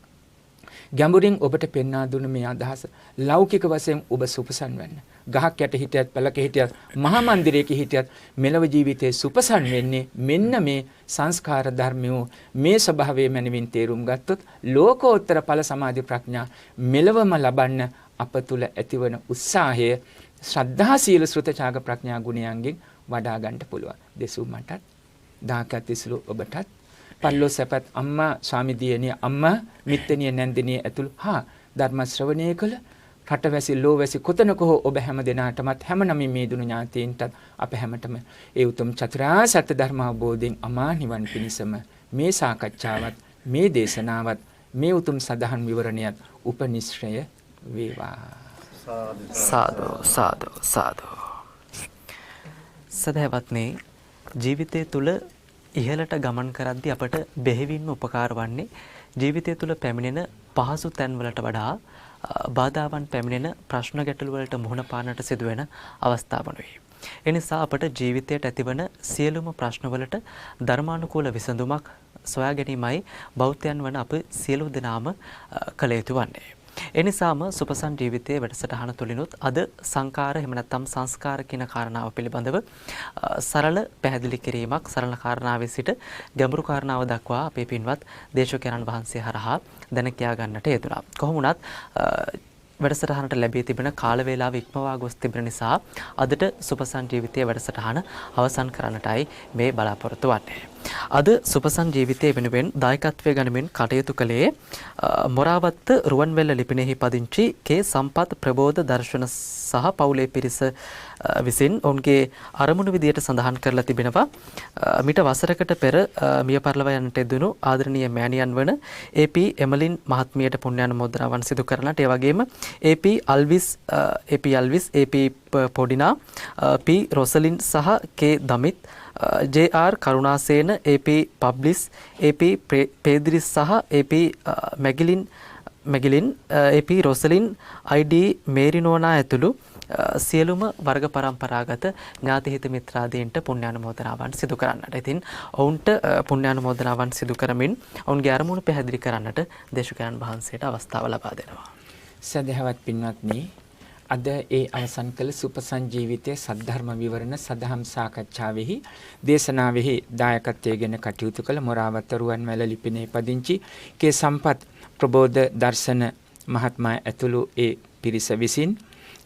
ගැඹුරින් ඔබට පෙන්වා දුන්න මේ අදහස ලෞකික වශයෙන් ඔබ සුපසන් වෙන්න. ගහක් යට හිටියත්, පළක හිටියත්, මහා මන්දිරයක හිටියත් මෙලව ජීවිතයේ සුපසන් වෙන්නේ මෙන්න මේ සංස්කාර ධර්මයෝ මේ ස්වභාවය මනමින් තේරුම් ගත්තොත් ලෝකෝත්තර ඵල සමාධි ප්‍රඥා මෙලවම ලබන්න අප තුල ඇතිවන උත්සාහය ශ්‍රද්ධා සීල ශ්‍රුත ඡාග ප්‍රඥා ගුණයන්ගෙන් වඩා ගන්න පුළුවන්. දෙසු මටත්, දාකත් ඉසළු ඔබටත්, පල්ලෝ සැපත් අම්මා, ස්වාමි දියණිය අම්මා, මිත්තණිය නැන්දිනිය ඇතුළු ධර්ම ශ්‍රවණය කළ රටවැසි ලෝවැසි කොතනක හෝ ඔබ හැම දෙනාටමත් හැම නමින් මේ දුණු ඥාතීන්ටත් අප හැමතෙම ඒ උතුම් චතුරාර්ය සත්‍ය ධර්ම අවබෝධයෙන් අමා නිවන් පිණිසම මේ සාකච්ඡාවත්, මේ දේශනාවත්, මේ උතුම් සදහන් විවරණයත් උපනිශ්‍රය වේවා. සාදු සාදු සාදු. සදහවත්නි, ජීවිතය තුළ ඉහළට ගමන් කරද්දී අපට බෙහෙවින්ම උපකාර වන්නේ ජීවිතය තුළ පැමිණෙන පහසු තැන්වලට වඩා බාධාවන් පැමිණෙන ප්‍රශ්න ගැටළු වලට මුහුණ පාන්නට සිදුවෙන අවස්ථාවනුයි. එනිසා අපට ජීවිතයට ඇතිවන සියලුම ප්‍රශ්නවලට ධර්මානුකූල විසඳුමක් සොයා ගැනීමයි බෞද්ධයන් වන අප සියලු දෙනාම කළ යුතු වන්නේ. එනිසාම සුපසන් ජීවිතයේ වැඩසටහන තුළිනුත් අද සංකාර එහෙම නැත්නම් සංස්කාර කියන කාරණාව පිළිබඳව සරල පැහැදිලි කිරීමක් සරල කාරණාවේ සිට ගැඹුරු කාරණාව දක්වා අපේ පින්වත් දේශකයන්න් වහන්සේ හරහා දැන කියා ගන්නට යෙදුණා. කොහොම වුණත් වැඩසටහනට ලැබී තිබෙන කාල වේලාව ඉක්මවා ගොස් තිබෙන නිසා අදට සුපසන් ජීවිතයේ වැඩසටහන අවසන් කරන්නටයි මේ බලාපොරොත්තු වන්නේ. අද සුපසන් ජීවිතයේ වෙනුවෙන් දායකත්වයේ ගනිමින් කටයුතු කළේ මොරාවත්ත රුවන්වැල්ල ලිපිණෙහි පදිංචි කේ සම්පත් ප්‍රබෝධ දර්ශන සහ පවුලේ පිරිස විසින් ඔවුන්ගේ අරමුණු විදියට සඳහන් කරලා තිබෙනවා. මිට වසරකට පෙර මිය පරලව යන්නට යෙදුණු ආදරණීය මෑණියන් වන ඒ.පී. එමලින් මහත්මියට පුණ්‍යානුමෝදනාවන් සිදු කරනට ඒ වගේම ඒ.පී. අල්විස් ඒ.පී. පොඩිනා පී රොසලින් සහ කේ දමිත් ජේ.ආර්. කරුණාසේන ඒ.පී. පබ්ලිස් ඒ.පී. පේද්‍රිස් සහ ඒ.පී. මැගිලින් ඒ.පී. රොසලින් අයි.ඩී. මේරිනෝනා ඇතුළු සියලුම වර්ග පරම්පරාගත ඥාතිහිත මිත්‍රාදීන්ට පුණ්‍යානුමෝදනාවන් සිදු කරන්නට. ඉතින් ඔවුන්ට පුණ්‍යානුමෝදනාවන් සිදු කරමින් ඔවුන්ගේ අරමුණු පැහැදිලි කරන්නට දේශකයන්න් වහන්සේට අවස්ථාව ලබා දෙනවා. සදහවත් පින්වත්නි, අද ඒ අවසන් කළ සුපසන් ජීවිතයේ සද්ධර්ම විවරණ සදහම් සාකච්ඡාවෙහි දේශනාවෙහි දායකත්වයෙන් කටයුතු කළ මොරාවත්ත රුවන්වැල ලිපිණේ පදිංචි කේ සම්පත් ප්‍රබෝධ දර්ශන මහත්මයා ඇතුළු ඒ පිරිස විසින්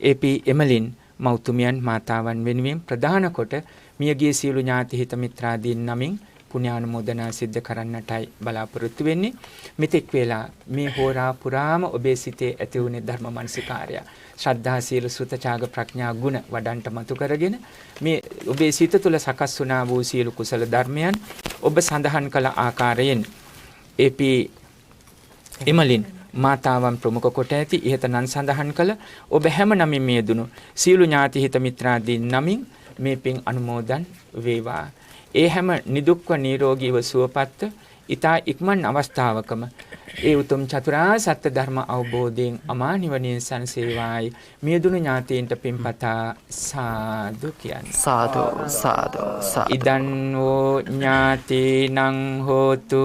ඒ.පී. එමලින් මෞතුමියන් මාතාවන් වෙනුවෙන් ප්‍රධාන කොට මියගිය සියලු ඥාති හිත මිත්‍රාදීන් නමින් පුණ්‍යානුමෝදනා සිද්ධ කරන්නටයි බලාපොරොත්තු වෙන්නේ. මෙතෙක් වේලා මේ හෝරා පුරාම ඔබේ සිතේ ඇති වුණේ ධර්ම මනසිකාරය. ශ්‍රද්ධා සීල සුත ඡාග ප්‍රඥා ගුණ වඩන්ට මතු කරගෙන මේ ඔබේ සිත තුළ සකස් වුණා වූ සියලු කුසල ධර්මයන් ඔබ සඳහන් කළ ආකාරයෙන් ඒ.පී. එමලින් මාතාවන් ප්‍රමුඛ කොට ඇති ඉහත නම් සඳහන් කළ ඔබ හැම නමින් මේ දුණු සියලු ඥාති හිත මිත්‍රාදීන් නමින් මේ පින් අනුමෝදන් වේවා. ඒ හැම නිදුක්ව නිරෝගීව සුවපත්ව ඊතා ඉක්මන් අවස්ථාවකම ඒ උතුම් චතුරාර්ය සත්‍ය ධර්ම අවබෝධයෙන් අමා නිවනින් සැනසේවායි මේ දුණු ඥාතීන්ට පින්පතා සාදු කියන්නේ. සාදු සාදු සාදු. ඉදන් වූ ඥාතීනං හෝතු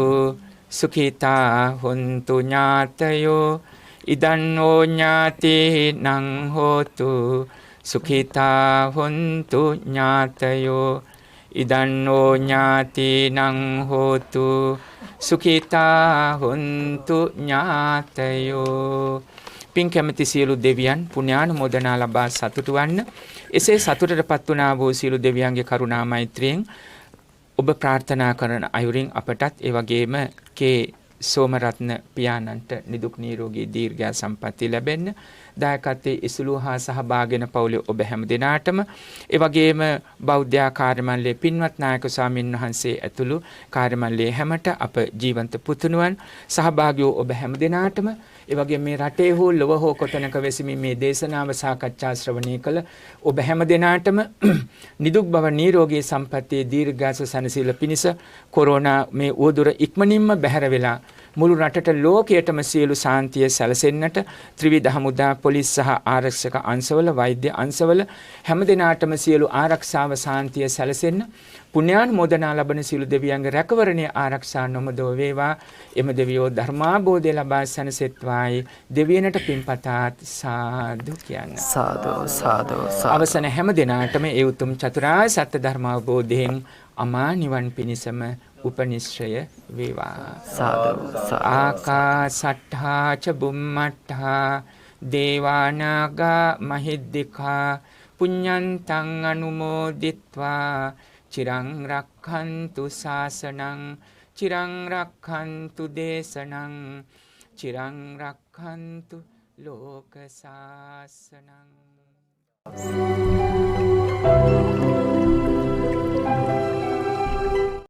සුඛිතා හොන්තු ඥාතයෝ. ඉදන් වූ ඥාතීනං හෝතු සුඛිතා හොන්තු ඥාතයෝ. ඉදන් වූ ඥාතීනං හෝතු සුඛිතා හොන්තු ඥාතයෝ. පින් කැමැති සියලු දෙවියන් පුණ්‍යානුමෝදනා ලබා සතුටු වන්න. එසේ සතුටටපත් වුණා වූ සියලු දෙවියන්ගේ කරුණා මෛත්‍රියෙන් ඔබ ප්‍රාර්ථනා කරන අයුරින් අපටත් ඒ වගේම කේ සෝමරත්න පියාණන්ට නිදුක් නිරෝගී දීර්ඝ සම්පන්නිය ලැබෙන්න දායකත්වයේ ඉසුළු හා සහභාගීන පවුලේ ඔබ හැම දිනාටම ඒ වගේම බෞද්ධ කාර්යමණ්ඩලයේ පින්වත් නායක ස්වාමින් වහන්සේ ඇතුළු කාර්යමණ්ඩලයේ හැමට අප ජීවන්ත පුතුණුවන් සහභාගී වූ ඔබ හැම දිනාටම ඒ වගේම මේ රටේ හෝ ලොව හෝ කොතැනක වෙසමින් මේ දේශනාව සාකච්ඡා ශ්‍රවණය කළ ඔබ හැම දිනාටම නිදුක් බව නිරෝගී සම්පන්නිය දීර්ඝාස සනසීල පිණිස කොරෝනා මේ උවදුර ඉක්මනින්ම බැහැර වෙලා මුළු රටට ලෝකයටම සියලු සාන්තිය සැලසෙන්නට ත්‍රිවිධ හමුදා පොලිස් සහ ආරක්ෂක අංශවල වෛද්‍ය අංශවල හැම දිනාටම සියලු ආරක්ෂාව සාන්තිය සැලසෙන්න පුණ්‍යානුමෝදනා ලබන සියලු දෙවියන්ගේ රැකවරණය ආරක්ෂා නොමදව වේවා. එම දෙවියෝ ධර්මාභෝධය ලබා සැනසෙත්වායි දෙවියනට පින්පතාත් සාදු කියන්න. සාදු සාදු. අවසන හැම දිනාටම ඒ උතුම් චතුරාර්ය සත්‍ය ධර්මාභෝධයෙන් අමා නිවන් පිණිසම උපනිශ්‍රය වේවා. සාදු. ආකාසට්ඨා ච බුම්මට්ඨා දේවානාගා මහිද්దికා පුඤ්ඤන්තං අනුමෝදිත්වා චිරං රක්ඛන්තු ශාසනං චිරං රක්ඛන්තු දේශනං චිරං රක්ඛන්තු ලෝක ශාසනං.